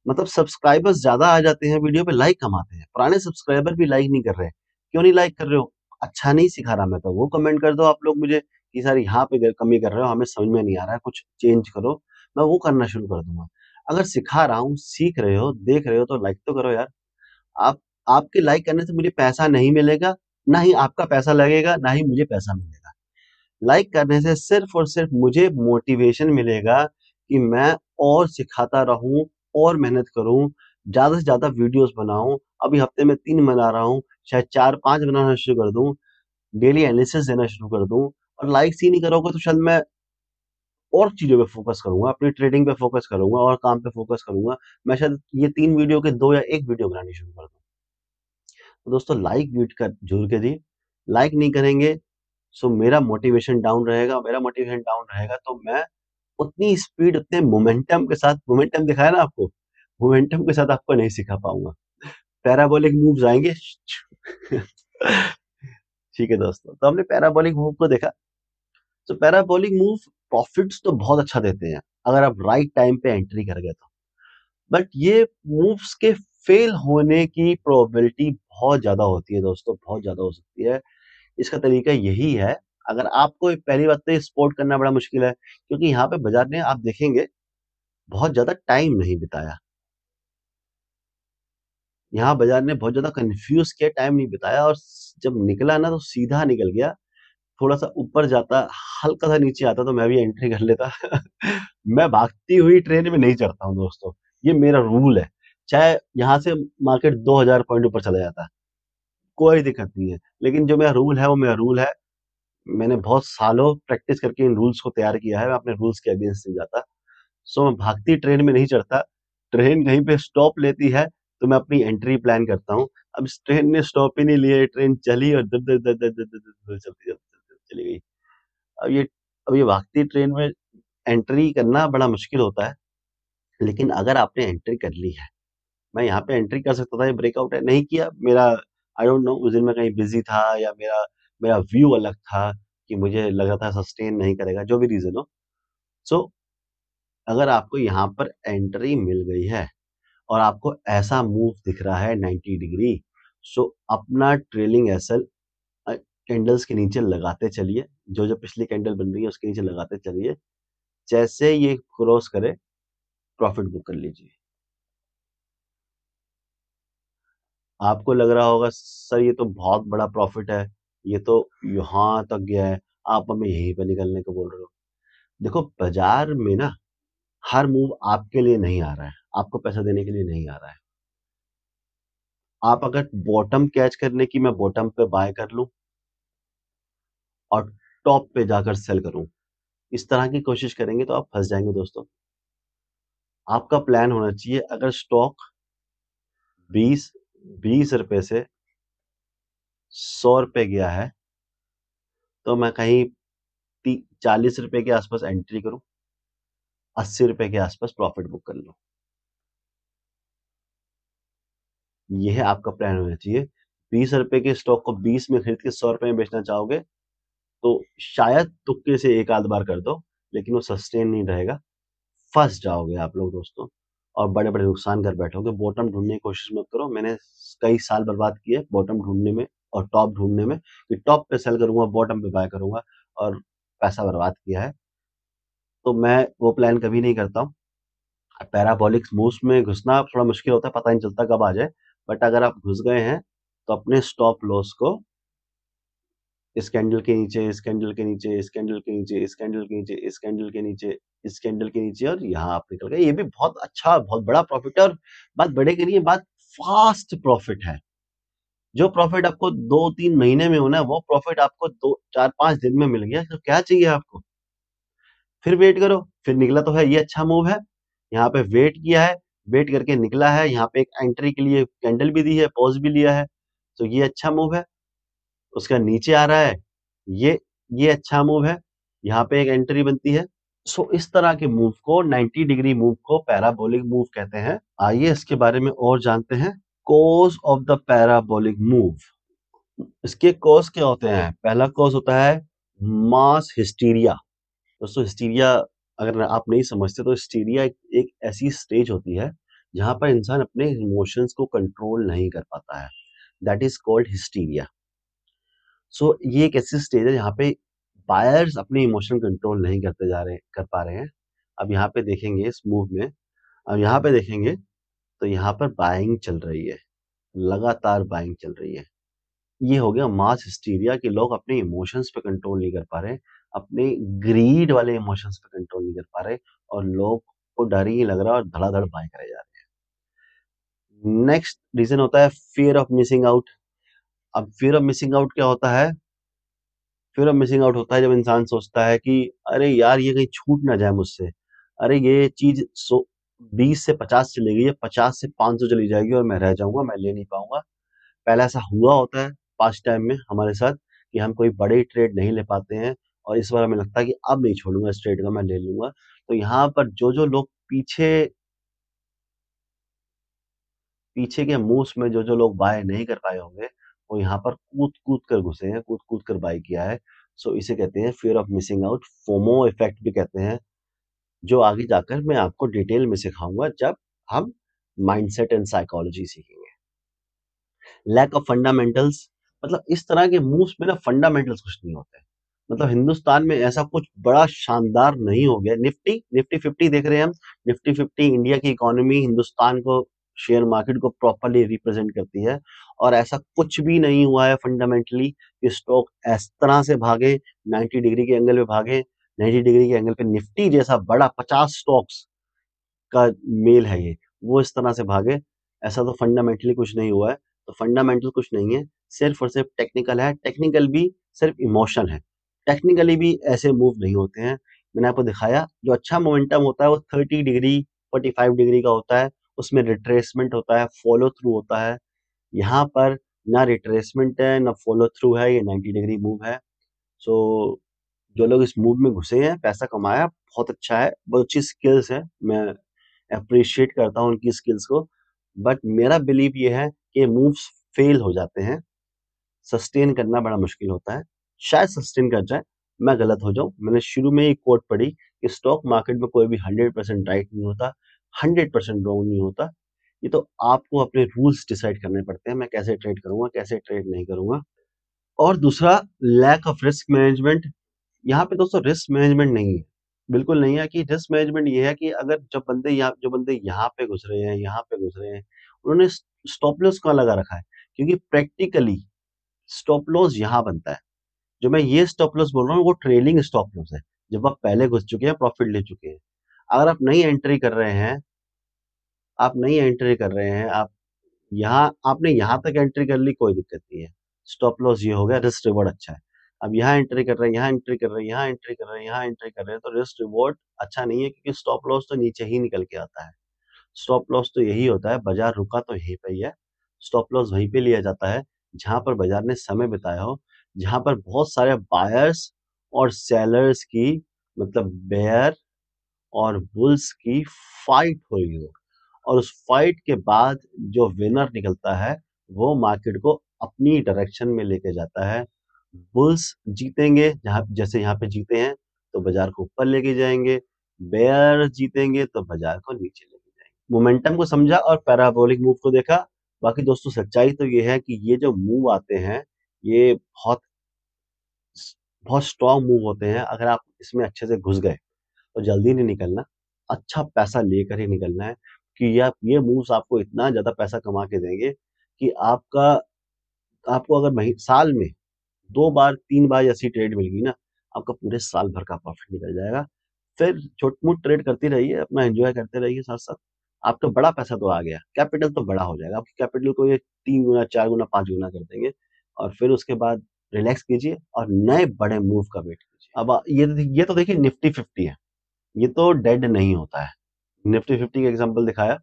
मतलब सब्सक्राइबर्स ज्यादा आ जाते हैं वीडियो पे, लाइक कम आते हैं। पुराने सब्सक्राइबर भी लाइक नहीं कर रहे। क्यों नहीं लाइक कर रहे हो? अच्छा नहीं सिखा रहा मैं तो, वो कमेंट कर दो आप लोग मुझे कि सर यहाँ पे कमी कर रहे हो, हमें समझ में नहीं आ रहा है, कुछ चेंज करो। मैं वो करना शुरू कर दूंगा। अगर सिखा रहा हूँ, सीख रहे हो, देख रहे हो तो लाइक तो करो यार। आप आपके लाइक करने से मुझे पैसा नहीं मिलेगा, ना ही आपका पैसा लगेगा, ना ही मुझे पैसा मिलेगा। लाइक करने से सिर्फ और सिर्फ मुझे मोटिवेशन मिलेगा कि मैं और सिखाता रहूं और मेहनत करूं, ज्यादा से ज्यादा वीडियोस बनाऊं। अभी हफ्ते में 3 बना रहा हूं, शायद 4-5 बनाना शुरू कर दूं, डेली एनालिसिस देना शुरू कर दूं। और लाइक्स ही नहीं करोगे तो शायद मैं और चीजों पे फोकस करूंगा, अपनी ट्रेडिंग पे फोकस करूंगा और काम पे फोकस करूंगा। मैं शायद ये 3 वीडियो के 2 या 1 वीडियो बनानी शुरू कर दूं। तो दोस्तों, लाइक वीट कर जरूर करिए। लाइक नहीं करेंगे सो मेरा मोटिवेशन डाउन रहेगा, मेरा मोटिवेशन डाउन रहेगा तो मैं उतनी स्पीड, उतने मोमेंटम के साथ, मोमेंटम दिखाया ना आपको, मोमेंटम के साथ आपको नहीं सिखा पाऊंगा। पैराबोलिक मूव्स आएंगे। ठीक है दोस्तों, तो हमने पैराबोलिक मूव को देखा। तो पैराबोलिक मूव प्रॉफिट्स तो बहुत अच्छा देते हैं अगर आप राइट टाइम पे एंट्री कर गए तो। बट ये मूव्स के फेल होने की प्रोबेबिलिटी बहुत ज्यादा होती है दोस्तों, बहुत ज्यादा हो सकती है। इसका तरीका यही है, अगर आपको पहली बात तो स्पोर्ट करना बड़ा मुश्किल है, क्योंकि यहाँ पे बाजार ने आप देखेंगे बहुत ज्यादा टाइम नहीं बिताया। यहाँ बाजार ने बहुत ज्यादा कंफ्यूज किया, टाइम नहीं बिताया, और जब निकला ना तो सीधा निकल गया। थोड़ा सा ऊपर जाता, हल्का सा नीचे आता तो मैं भी एंट्री कर लेता। मैं भागती हुई ट्रेन में नहीं चढ़ता हूँ दोस्तों, ये मेरा रूल है। चाहे यहाँ से मार्केट 2000 पॉइंट ऊपर चला जाता है, कोई दिक्कत नहीं है, लेकिन जो मेरा रूल है वो मेरा रूल है। मैंने बहुत सालों प्रैक्टिस करके इन रूल्स को तैयार किया है, मैं अपने रूल्स के अगेंस्ट नहीं जाता। सो मैं भागती ट्रेन में नहीं चढ़ता। ट्रेन कहीं पे स्टॉप लेती है तो मैं अपनी एंट्री प्लान करता हूँ। अब इस ट्रेन ने स्टॉप ही नहीं लिया, ट्रेन चली और दर दर दर दर दर दर दर चलती चलती चली गई। अब ये अब ये भागती ट्रेन में एंट्री करना बड़ा मुश्किल होता है, लेकिन अगर आपने एंट्री कर ली है, मैं यहाँ पे एंट्री कर सकता था, ये ब्रेकआउट है, नहीं किया। मेरा आई डोंट नो, उस दिन मैं कहीं बिजी था या मेरा मेरा व्यू अलग था कि मुझे लग रहा था सस्टेन नहीं करेगा, जो भी रीजन हो। सो अगर आपको यहाँ पर एंट्री मिल गई है और आपको ऐसा मूव दिख रहा है 90 डिग्री, सो अपना ट्रेलिंग एसएल कैंडल्स के नीचे लगाते चलिए। जो जो पिछली कैंडल बन रही है उसके नीचे लगाते चलिए। जैसे ये क्रॉस करे, प्रॉफिट बुक कर लीजिए। आपको लग रहा होगा सर ये तो बहुत बड़ा प्रॉफिट है, ये तो यहाँ तक गया है, आप हमें यहीं पे निकलने को बोल रहे हो। देखो, बाजार में ना हर मूव आपके लिए नहीं आ रहा है, आपको पैसा देने के लिए नहीं आ रहा है। आप अगर बॉटम कैच करने की, मैं बॉटम पे बाय कर लूं और टॉप पे जाकर सेल करूं, इस तरह की कोशिश करेंगे तो आप फंस जाएंगे दोस्तों। आपका प्लान होना चाहिए, अगर स्टॉक 20 से 100 रुपए गया है तो मैं कहीं 40 रुपए के आसपास एंट्री करूं, 80 रुपए के आसपास प्रॉफिट बुक कर लूं। यह है आपका प्लान होना चाहिए। 20 रुपए के स्टॉक को 20 में खरीद के 100 रुपए में बेचना चाहोगे तो शायद तुक्के से एक आध बार कर दो, लेकिन वो सस्टेन नहीं रहेगा। फंस जाओगे आप लोग दोस्तों, और बड़े बड़े नुकसान कर बैठोगे। बॉटम ढूंढने की कोशिश मत करो। मैंने कई साल बर्बाद किए बॉटम ढूंढने में और टॉप ढूंढने में, कि टॉप पे सेल करूंगा, बॉटम पे बाय करूंगा, और पैसा बर्बाद किया है। तो मैं वो प्लान कभी नहीं करता हूँ। पैराबॉलिक मूव्स में घुसना थोड़ा मुश्किल होता है, पता नहीं चलता कब आ जाए। बट अगर आप घुस गए हैं तो अपने स्टॉप लॉस को, 20 रुपए के आसपास एंट्री करो, 80 रुपए के आसपास प्रॉफिट बुक कर लो। यह है आपका प्लान होना चाहिए। 20 रुपए के स्टॉक को 20 में खरीद के 100 रुपए में बेचना चाहोगे तो शायद तुक्के से एक आध बार कर दो, लेकिन वो सस्टेन नहीं रहेगा। फंस जाओगे आप लोग दोस्तों, और बड़े बड़े नुकसान कर बैठोगे। बॉटम ढूंढने की कोशिश मत करो। मैंने कई साल बर्बाद किए बॉटम ढूंढने में और टॉप ढूंढने में, कि टॉप पे सेल करूंगा, बॉटम पे बाय करूंगा, और पैसा बर्बाद किया है। तो मैं वो प्लान कभी नहीं करता हूँ। पैराबॉलिक मूव्स में घुसना थोड़ा मुश्किल होता है, पता नहीं चलता कब आ जाए। बट अगर आप घुस गए हैं इस कैंडल के नीचे, इस कैंडल के नीचे, इस कैंडल के नीचे, इस कैंडल के नीचे, इस कैंडल के नीचे, इस कैंडल के नीचे, और यहाँ आप निकल गए। ये भी बहुत अच्छा, बहुत बड़ा प्रॉफिट है, और बात बड़े की नहीं है, बात फास्ट प्रॉफिट है। जो प्रॉफिट आपको 2-3 महीने में होना है, वो प्रॉफिट आपको 2-4-5 दिन में मिल गया, तो क्या चाहिए आपको? फिर वेट करो, फिर निकला तो है, ये अच्छा मूव है। यहाँ पे वेट किया है, वेट करके निकला है, यहाँ पे एक एंट्री के लिए कैंडल भी दी है, पॉज भी लिया है, तो ये अच्छा मूव है। उसका नीचे आ रहा है, ये ये अच्छा मूव है, यहाँ पे एक एंट्री बनती है। सो इस तरह के मूव को, 90 डिग्री मूव को पैराबोलिक मूव कहते हैं। आइए इसके बारे में और जानते हैं। Cause of the parabolic move. इसके कॉज क्या होते हैं? पहला कॉज होता है मास हिस्टीरिया। दोस्तों, हिस्टीरिया अगर आप नहीं समझते तो हिस्टीरिया एक ऐसी स्टेज होती है जहां पर इंसान अपने इमोशंस को कंट्रोल नहीं कर पाता है। That is called hysteria. So ये एक ऐसी स्टेज है जहाँ पे बायर्स अपने इमोशन कंट्रोल नहीं कर पा रहे हैं। अब यहाँ पे देखेंगे इस मूव में, अब यहाँ पे देखेंगे तो यहाँ पर बाइंग चल रही है, लगातार बाइंग चल रही है। ये हो गया मास हिस्टीरिया कि लोग अपने इमोशंस पे कंट्रोल नहीं कर पा रहे, अपने ग्रीड वाले इमोशंस पे कंट्रोल नहीं कर पा रहे, और लोग को डर ही नहीं लग रहा और धड़ाधड़ बाय करे जा रहे हैं। नेक्स्ट रीजन होता है फियर ऑफ मिसिंग आउट। अब फियर ऑफ मिसिंग आउट क्या होता है? फियर ऑफ मिसिंग आउट होता है जब इंसान सोचता है कि अरे यार, ये कहीं छूट ना जाए मुझसे, अरे ये चीज 20 से 50 चली गई है, 50 से 500 चली जाएगी और मैं रह जाऊंगा, मैं ले नहीं पाऊंगा। पहले ऐसा हुआ होता है पास्ट टाइम में हमारे साथ कि हम कोई बड़े ट्रेड नहीं ले पाते हैं, और इस बार हमें लगता है कि अब नहीं छोड़ूंगा इस ट्रेड को, मैं ले लूंगा। तो यहाँ पर जो जो लोग पीछे पीछे के मूव्स में जो जो लोग बाय नहीं कर पाए होंगे, वो यहाँ पर कूद कूद कर घुसे हैं, कूद कूद कर बाय किया है। सो इसे कहते हैं fear of missing out, FOMO effect भी कहते हैं, जो आगे जाकर मैं आपको डिटेल में सिखाऊंगा जब हम माइंडसेट एंड साइकोलॉजी सीखेंगे। लैक ऑफ फंडामेंटल्स, मतलब इस तरह के मूव्स में ना फंडामेंटल्स कुछ नहीं होते। मतलब हिंदुस्तान में ऐसा कुछ बड़ा शानदार नहीं हो गया। निफ्टी निफ्टी 50 देख रहे हैं हम। निफ्टी 50 इंडिया की इकोनॉमी, हिंदुस्तान को, शेयर मार्केट को प्रॉपरली रिप्रेजेंट करती है, और ऐसा कुछ भी नहीं हुआ है फंडामेंटली कि स्टॉक इस तरह से भागे, 90 डिग्री के एंगल पे भागे। 90 डिग्री के एंगल पे निफ्टी जैसा बड़ा 50 स्टॉक्स का मेल है ये, वो इस तरह से भागे, ऐसा तो फंडामेंटली कुछ नहीं हुआ है। तो फंडामेंटल कुछ नहीं है, सिर्फ और सिर्फ टेक्निकल है। टेक्निकल भी सिर्फ इमोशन है, टेक्निकली भी ऐसे मूव नहीं होते हैं। मैंने आपको दिखाया जो अच्छा मोमेंटम होता है वो 30 डिग्री 45 डिग्री का होता है, उसमें रिट्रेसमेंट होता है, फॉलो थ्रू होता है। यहाँ पर ना रिट्रेसमेंट है ना फॉलो थ्रू है, ये 90 डिग्री मूव है। सो जो लोग इस मूव में घुसे हैं, पैसा कमाया, बहुत अच्छा है, बहुत अच्छी स्किल्स है, मैं अप्रिशिएट करता हूँ उनकी स्किल्स को। बट मेरा बिलीव ये है कि मूव्स फेल हो जाते हैं, सस्टेन करना बड़ा मुश्किल होता है। शायद सस्टेन कर जाए, मैं गलत हो जाऊं। मैंने शुरू में एक कोट पढ़ी कि स्टॉक मार्केट में कोई भी 100% राइट नहीं होता, 100% रॉन्ग नहीं होता। ये तो आपको अपने रूल्स डिसाइड करने पड़ते हैं, मैं कैसे ट्रेड करूंगा, कैसे ट्रेड नहीं करूंगा। और दूसरा, लैक ऑफ रिस्क मैनेजमेंट। यहाँ पे दोस्तों रिस्क मैनेजमेंट नहीं है, बिल्कुल नहीं है। कि रिस्क मैनेजमेंट ये है कि अगर जो बंदे यहाँ पे घुस रहे हैं, यहाँ पे घुस रहे हैं, उन्होंने स्टॉप लॉस कहाँ लगा रखा है? क्योंकि प्रैक्टिकली स्टॉप लॉस यहाँ बनता है। जो मैं ये स्टॉप लॉस बोल रहा हूँ वो ट्रेलिंग स्टॉप लॉस है, जब आप पहले घुस चुके हैं, प्रॉफिट ले चुके हैं। अगर आप नई एंट्री कर रहे हैं, आप यहाँ आपने यहाँ तक एंट्री कर ली, कोई दिक्कत नहीं है। स्टॉप लॉस ये हो गया, रिस्क रिवॉर्ड अच्छा है। अब यहाँ एंट्री कर रहे हैं, यहाँ एंट्री कर रहे हैं, यहाँ एंट्री कर रहे हैं, यहाँ एंट्री कर रहे हैं, तो रिस्क रिवॉर्ड अच्छा नहीं है, क्योंकि स्टॉप लॉस तो नीचे ही निकल के आता है। स्टॉप लॉस तो यही होता है, बाजार रुका तो यहीं पे ही है। स्टॉप लॉस वहीं पे लिया जाता है जहां पर बाजार ने समय बिताया हो, जहां पर बहुत सारे बायर्स और सेलर्स की, मतलब बेयर और बुल्स की फाइट हो रही हो, और उस फाइट के बाद जो विनर निकलता है वो मार्केट को अपनी डायरेक्शन में लेके जाता है। बुल्स जीतेंगे, जहां जैसे यहाँ पे जीते हैं, तो बाजार को ऊपर लेके जाएंगे। बेयर जीतेंगे तो बाजार को नीचे लेके जाएंगे। मोमेंटम को समझा और पैराबोलिक मूव को देखा। बाकी दोस्तों सच्चाई तो ये है कि ये जो मूव आते हैं, ये बहुत स्ट्रॉन्ग मूव होते हैं। अगर आप इसमें अच्छे से घुस गए तो जल्दी नहीं निकलना, अच्छा पैसा लेकर ही निकलना है। कि ये मूव्स आपको इतना ज्यादा पैसा कमा के देंगे कि आपका आपको अगर साल में 2 बार 3 बार ऐसी ट्रेड मिल गई ना, आपका पूरे साल भर का प्रॉफिट निकल जाएगा। फिर छोट-मोट ट्रेड करती रहिए, अपना एन्जॉय करते रहिए साथ-साथ। आपका बड़ा पैसा तो आ गया, कैपिटल तो बड़ा हो जाएगा। आपकी कैपिटल को ये 3 गुना, 4 गुना, 5 गुना कर देंगे और फिर उसके बाद रिलैक्स कीजिए और नए बड़े मूव का वेट कीजिए। अब ये तो देखिए निफ्टी 50 है, ये तो डेड नहीं होता है। निफ्टी 50 का एग्जांपल दिखाया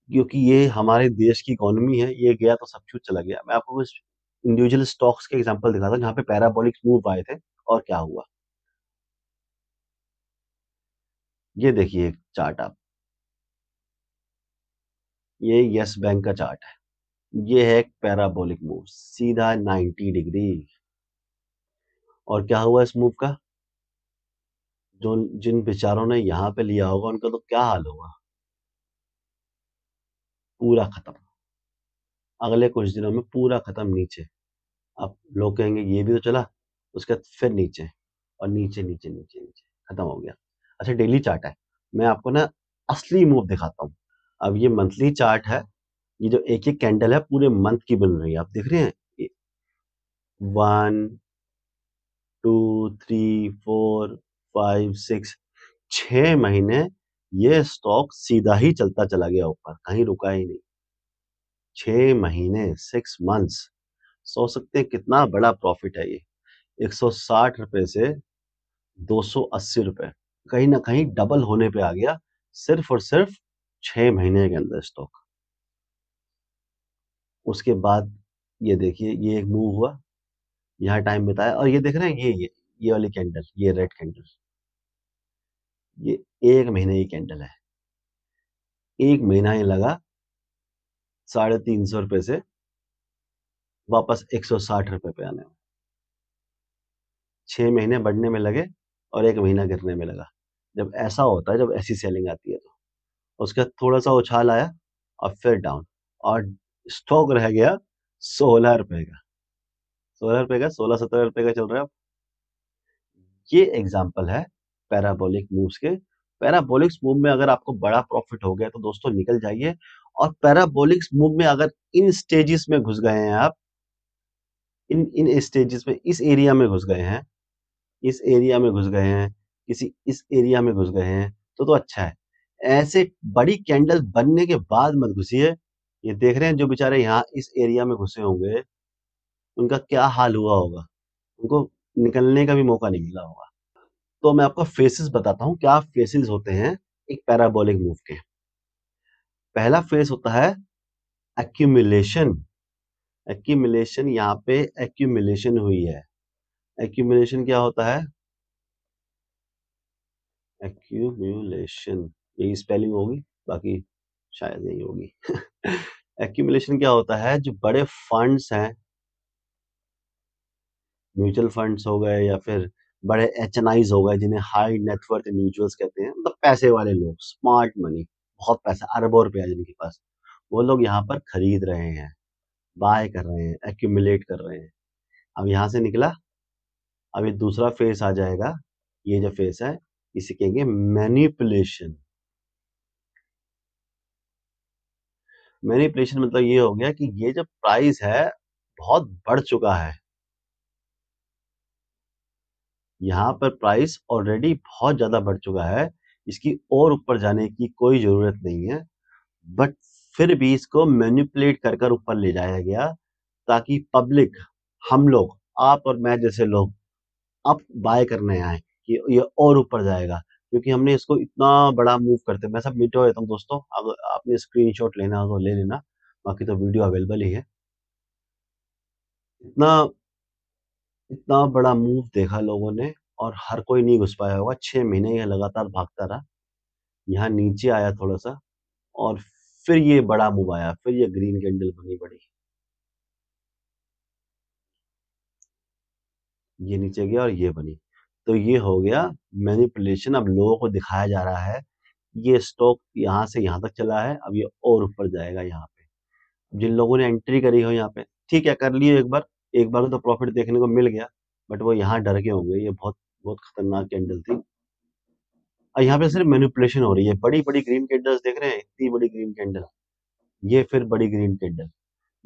क्योंकि ये हमारे देश की इकोनॉमी है, ये गया तो सब कुछ चला गया। मैं आपको कुछ इंडिविजुअल स्टॉक्स के एग्जांपल दिखाता हूँ जहाँ पे पैराबोलिक मूव आए थे और क्या हुआ। ये देखिए एक चार्ट आप, ये यस बैंक का चार्ट है। ये है एक पैराबोलिक मूव सीधा 90 डिग्री। और क्या हुआ इस मूव का? जो जिन बेचारों ने यहाँ पे लिया होगा उनका तो क्या हाल होगा? पूरा खत्म। अगले कुछ दिनों में पूरा खत्म नीचे। अब लोग कहेंगे ये भी तो चला, उसके बाद फिर नीचे और नीचे नीचे नीचे नीचे खत्म हो गया। अच्छा डेली चार्ट है, मैं आपको ना असली मूव दिखाता हूँ। अब ये मंथली चार्ट है, ये जो एक एक कैंडल है पूरे मंथ की बन रही है, आप देख रहे हैं? 1 2 3 4 5 6 6 महीने ये स्टॉक सीधा ही चलता चला गया ऊपर, कहीं रुका ही नहीं। 6 महीने, 6 मंथ्स। सोच सकते हैं कितना बड़ा प्रॉफिट है ये। 160 रुपए से 280 रुपए, कहीं ना कहीं डबल होने पे आ गया सिर्फ और सिर्फ 6 महीने के अंदर स्टॉक। उसके बाद ये देखिए ये एक मूव हुआ, यहाँ टाइम बिताया और ये देख रहे हैं ये वाली कैंडल, ये रेड कैंडल, ये 1 महीने की कैंडल है। 1 महीना ही लगा 350 रुपए से वापस 160 रुपए पे आने में। 6 महीने बढ़ने में लगे और 1 महीना गिरने में लगा। जब ऐसा होता है, जब ऐसी सेलिंग आती है तो उसके बाद थोड़ा सा उछाल आया और फिर डाउन और स्टॉक रह गया 16 रुपए का। 16 रुपए का, 16 17 रुपए का चल रहा है। ये एग्जाम्पल है पैराबोलिक मूव्स के। पैराबोलिक्स मूव में अगर आपको बड़ा प्रॉफिट हो गया तो दोस्तों निकल जाइए। और पैराबोलिक्स मूव में अगर इन स्टेजेस में घुस गए हैं आप, इन इन स्टेजेस में, इस एरिया में घुस गए हैं, इस एरिया में घुस गए हैं, किसी इस एरिया में घुस गए हैं तो अच्छा है। ऐसे बड़ी कैंडल बनने के बाद मत घुसिए। ये देख रहे हैं जो बेचारे यहाँ इस एरिया में घुसे होंगे, उनका क्या हाल हुआ होगा, उनको निकलने का भी मौका नहीं मिला होगा। तो मैं आपको फेसेस बताता हूँ, क्या फेसेस होते हैं एक पैराबोलिक मूव के। पहला फेस होता है एक्यूमुलेशन। एक्यूमुलेशन, यहाँ पे एक्यूमुलेशन हुई है। एक्यूमुलेशन क्या होता है? एक्यूमुलेशन, यही स्पेलिंग होगी, बाकी शायद यही होगी। एक्यूमुलेशन क्या होता है? जो बड़े फंड्स हैं, म्यूचुअल फंड्स हो गए या फिर बड़े एचएनआईज हो गए, जिन्हें हाई नेटवर्थ इंडिविजुअल्स कहते हैं, मतलब पैसे वाले लोग, स्मार्ट मनी, बहुत पैसा, अरबों रुपया जिनके पास, वो लोग यहाँ पर खरीद रहे हैं, बाय कर रहे हैं, एक्यूमुलेट कर रहे हैं। अब यहाँ से निकला, अब ये दूसरा फेस आ जाएगा। ये जो फेस है इसे कहेंगे मैनिपुलेशन। मैनिपुलेशन मतलब ये हो गया कि ये जो प्राइस है बहुत बढ़ चुका है, यहाँ पर प्राइस ऑलरेडी बहुत ज्यादा बढ़ चुका है, इसकी और ऊपर जाने की कोई जरूरत नहीं है। बट फिर भी इसको मैनिपुलेट कर कर ऊपर ले जाया गया ताकि पब्लिक, हम लोग, आप और मैं जैसे लोग अब बाय करने आए कि ये और ऊपर जाएगा, क्योंकि हमने इसको इतना बड़ा मूव करते। मैं सब मिटा देता हूँ दोस्तों, अगर आपने स्क्रीनशॉट लेना हो तो ले लेना, बाकी तो वीडियो अवेलेबल ही है। इतना इतना बड़ा मूव देखा लोगों ने और हर कोई नहीं घुस पाया होगा। 6 महीने ये लगातार भागता रहा, यहाँ नीचे आया थोड़ा सा और फिर ये बड़ा मूव आया, फिर ये ग्रीन कैंडल बनी बड़ी, ये नीचे गया और ये बनी। तो ये हो गया मैनिपुलेशन। अब लोगों को दिखाया जा रहा है ये स्टॉक यहाँ से यहाँ तक चला है, अब ये और ऊपर जाएगा यहाँ पे। जिन लोगों ने एंट्री करी हो यहाँ पे, ठीक है, कर लिए एक बार तो प्रॉफिट देखने को मिल गया, बट वो यहाँ डर के होंगे, ये बहुत बहुत खतरनाक कैंडल थी। और यहाँ पे सिर्फ मैनिपुलेशन हो रही है। बड़ी बड़ी ग्रीन कैंडल्स देख रहे हैं, इतनी बड़ी ग्रीन कैंडल, ये फिर बड़ी ग्रीन कैंडल,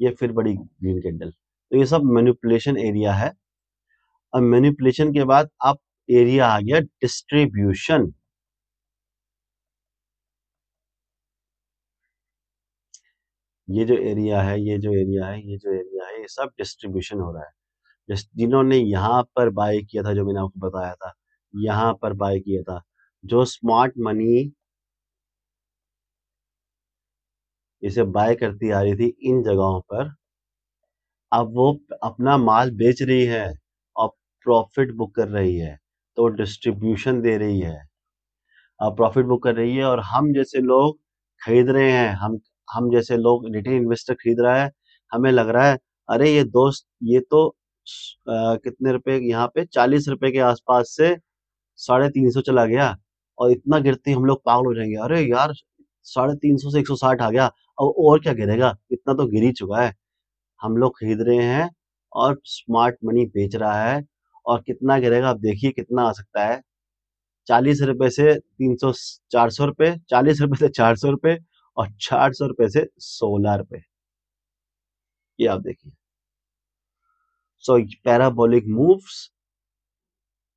ये फिर बड़ी ग्रीन कैंडल, तो ये सब मैनिपुलेशन एरिया है। अब मैनिपुलेशन के बाद अब एरिया आ गया डिस्ट्रीब्यूशन। ये जो एरिया है, ये जो एरिया है, ये जो एरिया है, ये सब डिस्ट्रीब्यूशन हो रहा है। जिन्होंने यहाँ पर बाय किया था, जो मैंने आपको बताया था, यहाँ पर बाय किया था, जो स्मार्ट मनी इसे बाय करती आ रही थी इन जगहों पर, अब वो अपना माल बेच रही है और प्रॉफिट बुक कर रही है, तो डिस्ट्रीब्यूशन दे रही है, अब प्रॉफिट बुक कर रही है, और हम जैसे लोग खरीद रहे हैं, हम जैसे लोग, रिटेल इन्वेस्टर खरीद रहा है, हमें लग रहा है अरे ये दोस्त, ये तो कितने रुपए, यहाँ पे 40 रुपए के आसपास से 350 चला गया, और इतना गिरते ही हम लोग पागल हो जाएंगे, अरे यार 350 से 160 आ गया, अब और क्या गिरेगा, इतना तो गिर ही चुका है। हम लोग खरीद रहे हैं और स्मार्ट मनी बेच रहा है, और कितना गिरेगा आप देखिए, कितना आ सकता है, 40 रुपए से 300, 400 रुपए, 40 रुपए से 400 रुपए, और 400 रुपए से 16 रुपए, ये आप देखिए। सो पैराबोलिक मूव्स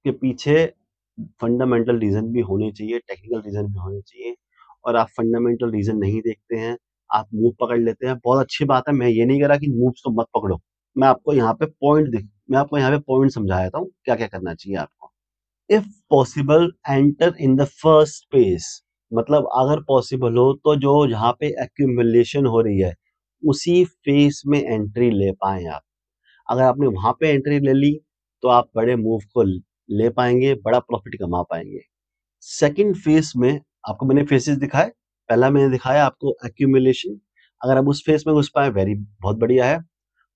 के पीछे फंडामेंटल रीजन भी होने चाहिए, टेक्निकल रीजन भी होने चाहिए, और आप फंडामेंटल रीजन नहीं देखते हैं, आप मूव पकड़ लेते हैं, बहुत अच्छी बात है, मैं ये नहीं कह रहा कि मूव्स को मत पकड़ो, मैं आपको यहाँ पे पॉइंट समझाता हूँ क्या क्या करना चाहिए आपको। If possible enter in the first phase, मतलब अगर पॉसिबल हो तो जो जहाँ पे एक्यूमुलेशन हो रही है उसी फेज में एंट्री ले पाए आप। अगर आपने वहां पे एंट्री ले ली तो आप बड़े मूव को ले पाएंगे, बड़ा प्रॉफिट कमा पाएंगे। सेकंड फेज में आपको मैंने फेसेस दिखाए, पहला मैंने दिखाया आपको एक्यूमुलेशन, अगर आप उस फेज में घुस पाए वेरी बहुत बढ़िया है।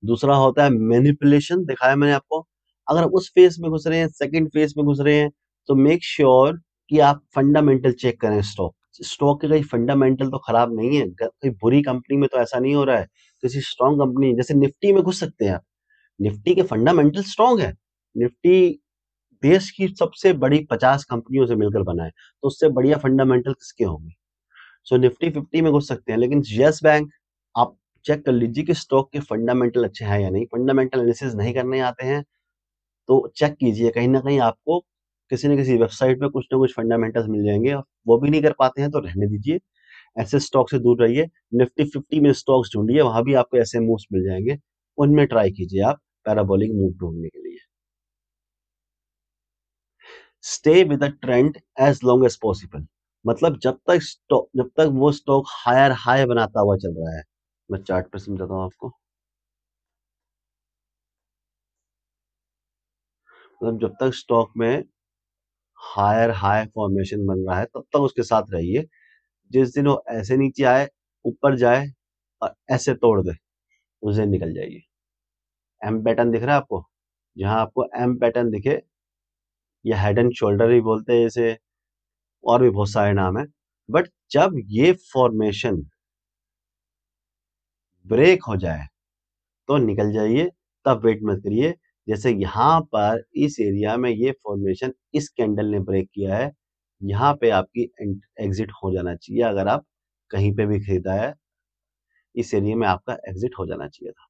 दूसरा होता है मैनिपुलेशन, दिखाया मैंने आपको। अगर आप उस फेज में घुस रहे हैं, सेकंड फेज में घुस रहे हैं, तो मेक श्योर कि आप फंडामेंटल चेक करें। स्टॉक के कई फंडामेंटल तो खराब नहीं है, कोई बुरी कंपनी में तो ऐसा नहीं हो रहा है, किसी स्ट्रॉन्ग कंपनी जैसे निफ्टी में घुस सकते हैं आप, निफ्टी के फंडामेंटल स्ट्रॉन्ग है। निफ्टी देश की सबसे बड़ी 50 कंपनियों से मिलकर बना है, तो उससे बढ़िया फंडामेंटल किसके होंगे। सो निफ्टी 50 में घुस सकते हैं, लेकिन यस बैंक आप चेक कर लीजिए कि स्टॉक के फंडामेंटल अच्छे हैं या नहीं। फंडामेंटल एनालिसिस नहीं करने आते हैं तो चेक कीजिए, कहीं ना कहीं आपको किसी न किसी वेबसाइट पे कुछ ना कुछ फंडामेंटल्स मिल जाएंगे, वो भी नहीं कर पाते हैं तो रहने दीजिए, ऐसे स्टॉक से दूर रहिए। निफ्टी 50 में स्टॉक्स ढूंढिए, वहां भी आपको ऐसे मूव्स मिल जाएंगे, उनमें ट्राई कीजिए आप पैराबोलिक मूव ढूंढने के लिए। Stay with the trend as long as possible, मतलब जब तक वो स्टॉक हायर हाई बनाता हुआ चल रहा है। मैं चार्ट पे समझाता हूँ आपको, मतलब जब तक स्टॉक में हायर हाई फॉर्मेशन बन रहा है तब तक उसके साथ रहिए। जिस दिन वो ऐसे नीचे आए, ऊपर जाए और ऐसे तोड़ दे, उस दिन निकल जाइए। एम पैटर्न दिख रहा है आपको, जहां आपको एम पैटर्न दिखे, या हेड एंड शोल्डर भी बोलते हैं इसे, और भी बहुत सारे नाम है, बट जब ये फॉर्मेशन ब्रेक हो जाए तो निकल जाइए, तब वेट मत करिए। जैसे यहाँ पर इस एरिया में ये फॉर्मेशन इस कैंडल ने ब्रेक किया है, यहाँ पे आपकी एग्जिट हो जाना चाहिए। अगर आप कहीं पे भी खरीदा है, इस एरिया में आपका एग्जिट हो जाना चाहिए था,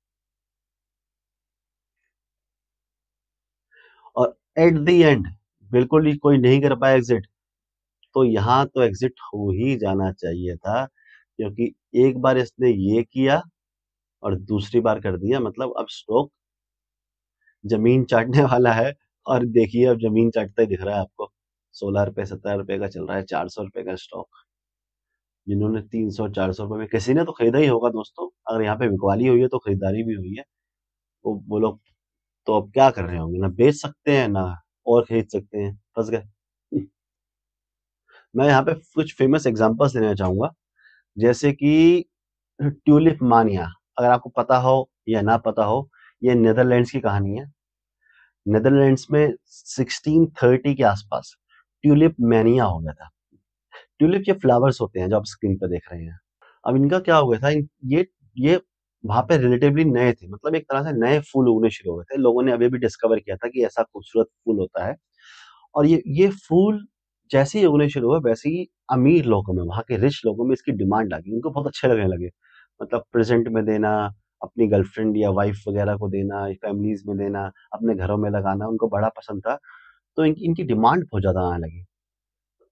और एट द एंड बिल्कुल ही कोई नहीं कर पाया एग्जिट, तो यहाँ तो एग्जिट हो ही जाना चाहिए था, क्योंकि एक बार इसने ये किया और दूसरी बार कर दिया, मतलब अब स्टॉक जमीन चाटने वाला है। और देखिए अब जमीन चाटता ही दिख रहा है आपको, 16 रुपए 17 रुपए का चल रहा है, 400 रुपए का स्टॉक। जिन्होंने 300 400 रुपए में, किसी ने तो खरीदा ही होगा दोस्तों, अगर यहाँ पे बिकवाली हुई है तो खरीदारी भी हुई है, वो लोग तो अब क्या कर रहे होंगे, ना बेच सकते हैं ना और खरीद सकते हैं, फंस गए। मैं यहाँ पे कुछ फेमस एग्जांपल्स देना चाहूंगा, जैसे कि ट्यूलिप मानिया, अगर आपको पता हो या ना पता हो, ये नेदरलैंड्स की कहानी है। नेदरलैंड्स में 1630 के आसपास ट्यूलिप मैनिया हो गया था। ट्यूलिप के फ्लावर्स होते हैं जो आप स्क्रीन पर देख रहे हैं। अब इनका क्या हो गया था, ये वहां पे रिलेटिवली नए थे, मतलब एक तरह से नए फूल उगने शुरू हो गए थे, लोगों ने अभी भी डिस्कवर किया था कि ऐसा खूबसूरत फूल होता है। और ये फूल जैसे ही उगने शुरू हुए, वैसे ही अमीर लोगों में, वहां के रिच लोगों में इसकी डिमांड आ गई, उनको बहुत अच्छे लगने लगे, मतलब प्रेजेंट में देना, अपनी गर्लफ्रेंड या वाइफ वगैरह को देना, फैमिलीज में देना, अपने घरों में लगाना उनको बड़ा पसंद था। तो इनकी डिमांड बहुत ज़्यादा आने लगी।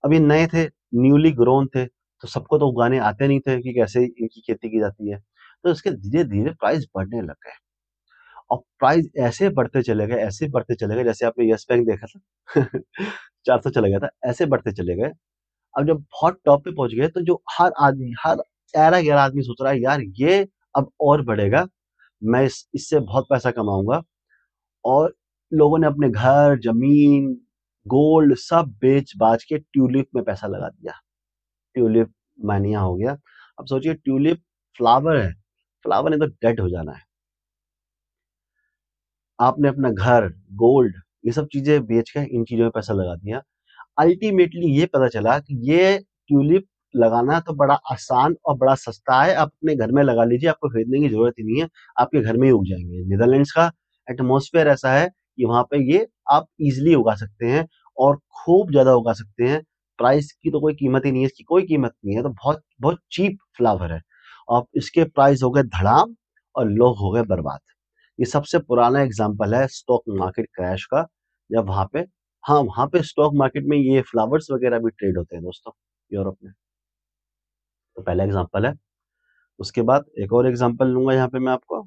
अब ये नए थे, न्यूली ग्रोन थे, तो सबको तो उगाने आते नहीं थे कि कैसे इनकी खेती की जाती है। तो इसके धीरे-धीरे प्राइस बढ़ने लग गए और प्राइस ऐसे बढ़ते चले गए, ऐसे बढ़ते चले गए जैसे आपने यस बैंक देखा था 400 चला गया था, ऐसे बढ़ते चले गए। अब जब बहुत टॉप पे पहुँच गए तो जो हर आदमी, हर 11-11 आदमी सोच रहा है यार ये अब और बढ़ेगा, मैं इससे बहुत पैसा कमाऊँगा। और लोगों ने अपने घर, ज़मीन, गोल्ड सब बेच-बाच के ट्यूलिप में पैसा लगा दिया। ट्यूलिप मानिया हो गया। अब सोचिए ट्यूलिप फ्लावर है, फ्लावर ने तो डेड हो जाना है। आपने अपना घर, गोल्ड ये सब चीज़ें बेच के इन चीज़ों में पैसा लगा दिया। अल्टीमेटली ये पता चला कि ये ट्यूलिप लगाना तो बड़ा आसान और बड़ा सस्ता है। आप अपने घर में लगा लीजिए, आपको खरीदने की ज़रूरत ही नहीं है, आपके घर में ही उग जाएँगे। नीदरलैंड्स का एटमॉस्फेयर ऐसा है कि वहाँ पे ये आप ईज़िली उगा सकते हैं और खूब ज़्यादा उगा सकते हैं। प्राइस की तो कोई कीमत ही नहीं है, इसकी कोई कीमत नहीं है, तो बहुत बहुत चीप फ्लावर है। अब इसके प्राइस हो गए धड़ाम और लोग हो गए बर्बाद। ये सबसे पुराना एग्ज़ाम्पल है स्टॉक मार्केट क्रैश का, जब वहाँ पे हाँ, वहाँ पे स्टॉक मार्केट में ये फ्लावर्स वगैरह भी ट्रेड होते हैं दोस्तों, यूरोप में। तो पहला एग्ज़ाम्पल है। उसके बाद एक और एग्ज़ाम्पल लूँगा यहाँ पे मैं आपको,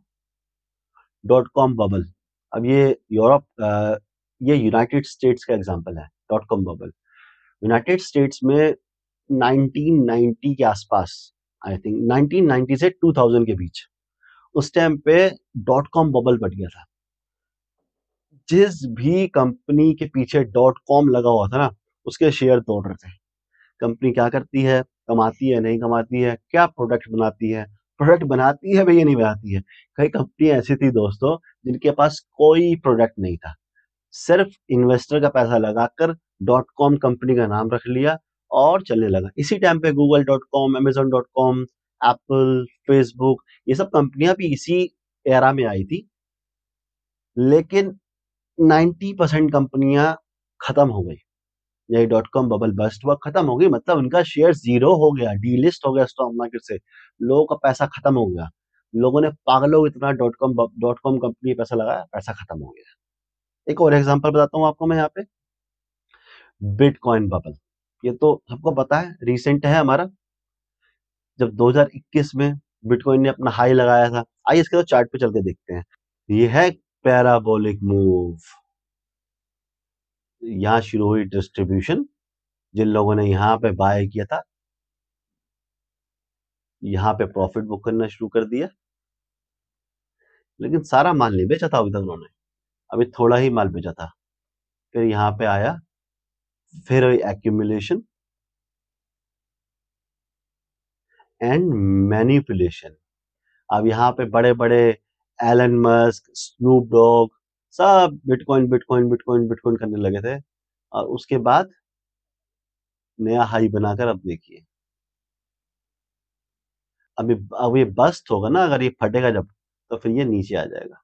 डॉट कॉम बबल। अब ये यूनाइटेड स्टेट्स का एग्ज़ाम्पल है, dot com bubble. United states में 1990 के आसपास, आई थिंक 1990 से 2000 के बीच, उस टाइम पे डॉट कॉम बबल बन गया था। जिस भी कंपनी के पीछे डॉट कॉम लगा हुआ था ना, उसके शेयर तोड़ रहे थे। कंपनी क्या करती है, कमाती है, नहीं कमाती है, क्या प्रोडक्ट बनाती है, प्रोडक्ट बनाती है भैया नहीं बनाती है। कई कंपनी ऐसी थी दोस्तों जिनके पास कोई प्रोडक्ट नहीं था, सिर्फ इन्वेस्टर का पैसा लगाकर डॉट कॉम कंपनी का नाम रख लिया और चलने लगा। इसी टाइम पे Google dot com, Amazon dot com, Apple, Facebook ये सब कंपनियां भी इसी एरा में आई थी। लेकिन 90% कंपनियां खत्म हो गई। यही डॉट कॉम बबल बस्ट हुआ, खत्म हो गई, मतलब उनका शेयर जीरो हो गया, डीलिस्ट हो गया स्टॉक मार्केट से। लोगों का पैसा खत्म हो गया। लोगों ने पागलों की तरह डॉट कॉम कंपनी में पैसा लगाया, पैसा खत्म हो गया। एक और एग्जांपल बताता हूँ आपको मैं यहाँ पे, बिटकॉइन बबल। ये तो सबको पता है, रिसेंट है हमारा, जब 2021 में बिटकॉइन ने अपना हाई लगाया था। आइए इसके तो चार्ट पे चल के देखते हैं। ये है पैराबोलिक मूव। यहाँ शुरू हुई डिस्ट्रीब्यूशन, जिन लोगों ने यहाँ पे बाय किया था, यहाँ पे प्रॉफिट बुक करना शुरू कर दिया। लेकिन सारा माल नहीं बेचा था अभी तक उन्होंने, अभी थोड़ा ही माल बेचा था। फिर यहाँ पे आया, फिर एक्यूमुलेशन एंड मैनिपुलेशन। अब यहाँ पे बड़े बड़े एलन मस्क, स्नूप डॉग सब बिटकॉइन बिटकॉइन बिटकॉइन बिटकॉइन करने लगे थे। और उसके बाद नया हाई बनाकर अब देखिए, अभी अब ये बस्ट होगा ना, अगर ये फटेगा जब, तो फिर ये नीचे आ जाएगा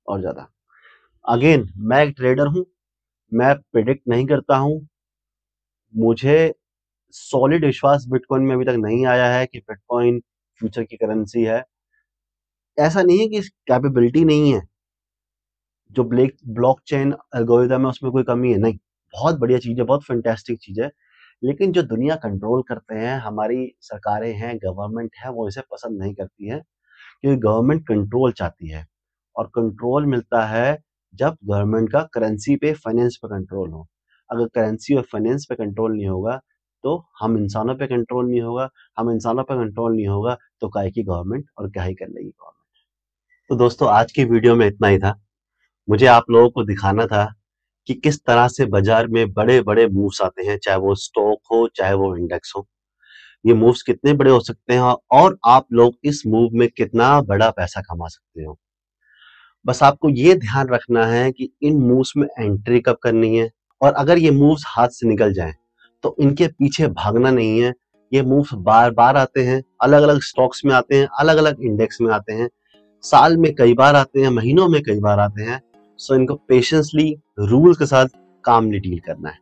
और ज्यादा। अगेन मैं एक ट्रेडर हूं, मैं प्रिडिक्ट नहीं करता हूं। मुझे सॉलिड विश्वास बिटकॉइन में अभी तक नहीं आया है कि बिटकॉइन फ्यूचर की करेंसी है। ऐसा नहीं है कि कैपेबिलिटी नहीं है, जो ब्लॉकचेन एल्गोरिथम है उसमें कोई कमी है, नहीं, बहुत बढ़िया चीज है, बहुत फैंटास्टिक चीज है। लेकिन जो दुनिया कंट्रोल करते हैं, हमारी सरकारें हैं, गवर्नमेंट है, वो इसे पसंद नहीं करती है, क्योंकि गवर्नमेंट कंट्रोल चाहती है। और कंट्रोल मिलता है जब गवर्नमेंट का करेंसी पे, फाइनेंस पे कंट्रोल हो। अगर करेंसी और फाइनेंस पे कंट्रोल नहीं होगा तो हम इंसानों पे कंट्रोल नहीं होगा, हम इंसानों पे कंट्रोल नहीं होगा तो काहे की गवर्नमेंट, और क्या ही कर लेगी गवर्नमेंट। तो दोस्तों आज की वीडियो में इतना ही था। मुझे आप लोगों को दिखाना था कि किस तरह से बाजार में बड़े बड़े मूव्स आते हैं, चाहे वो स्टॉक हो चाहे वो इंडेक्स हो। ये मूव्स कितने बड़े हो सकते हैं और आप लोग इस मूव में कितना बड़ा पैसा कमा सकते हो। बस आपको ये ध्यान रखना है कि इन मूव्स में एंट्री कब करनी है, और अगर ये मूव्स हाथ से निकल जाएं तो इनके पीछे भागना नहीं है। ये मूव्स बार बार आते हैं, अलग अलग स्टॉक्स में आते हैं, अलग अलग इंडेक्स में आते हैं, साल में कई बार आते हैं, महीनों में कई बार आते हैं। सो इनको पेशेंसली, रूल्स के साथ कामली डील करना है।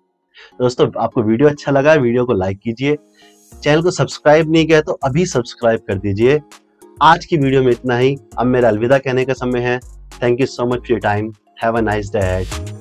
दोस्तों आपको वीडियो अच्छा लगा, वीडियो को लाइक कीजिए, चैनल को सब्सक्राइब नहीं किया तो अभी सब्सक्राइब कर दीजिए। आज की वीडियो में इतना ही। अब मेरा अलविदा कहने का समय है। Thank you so much for your time. Have a nice day.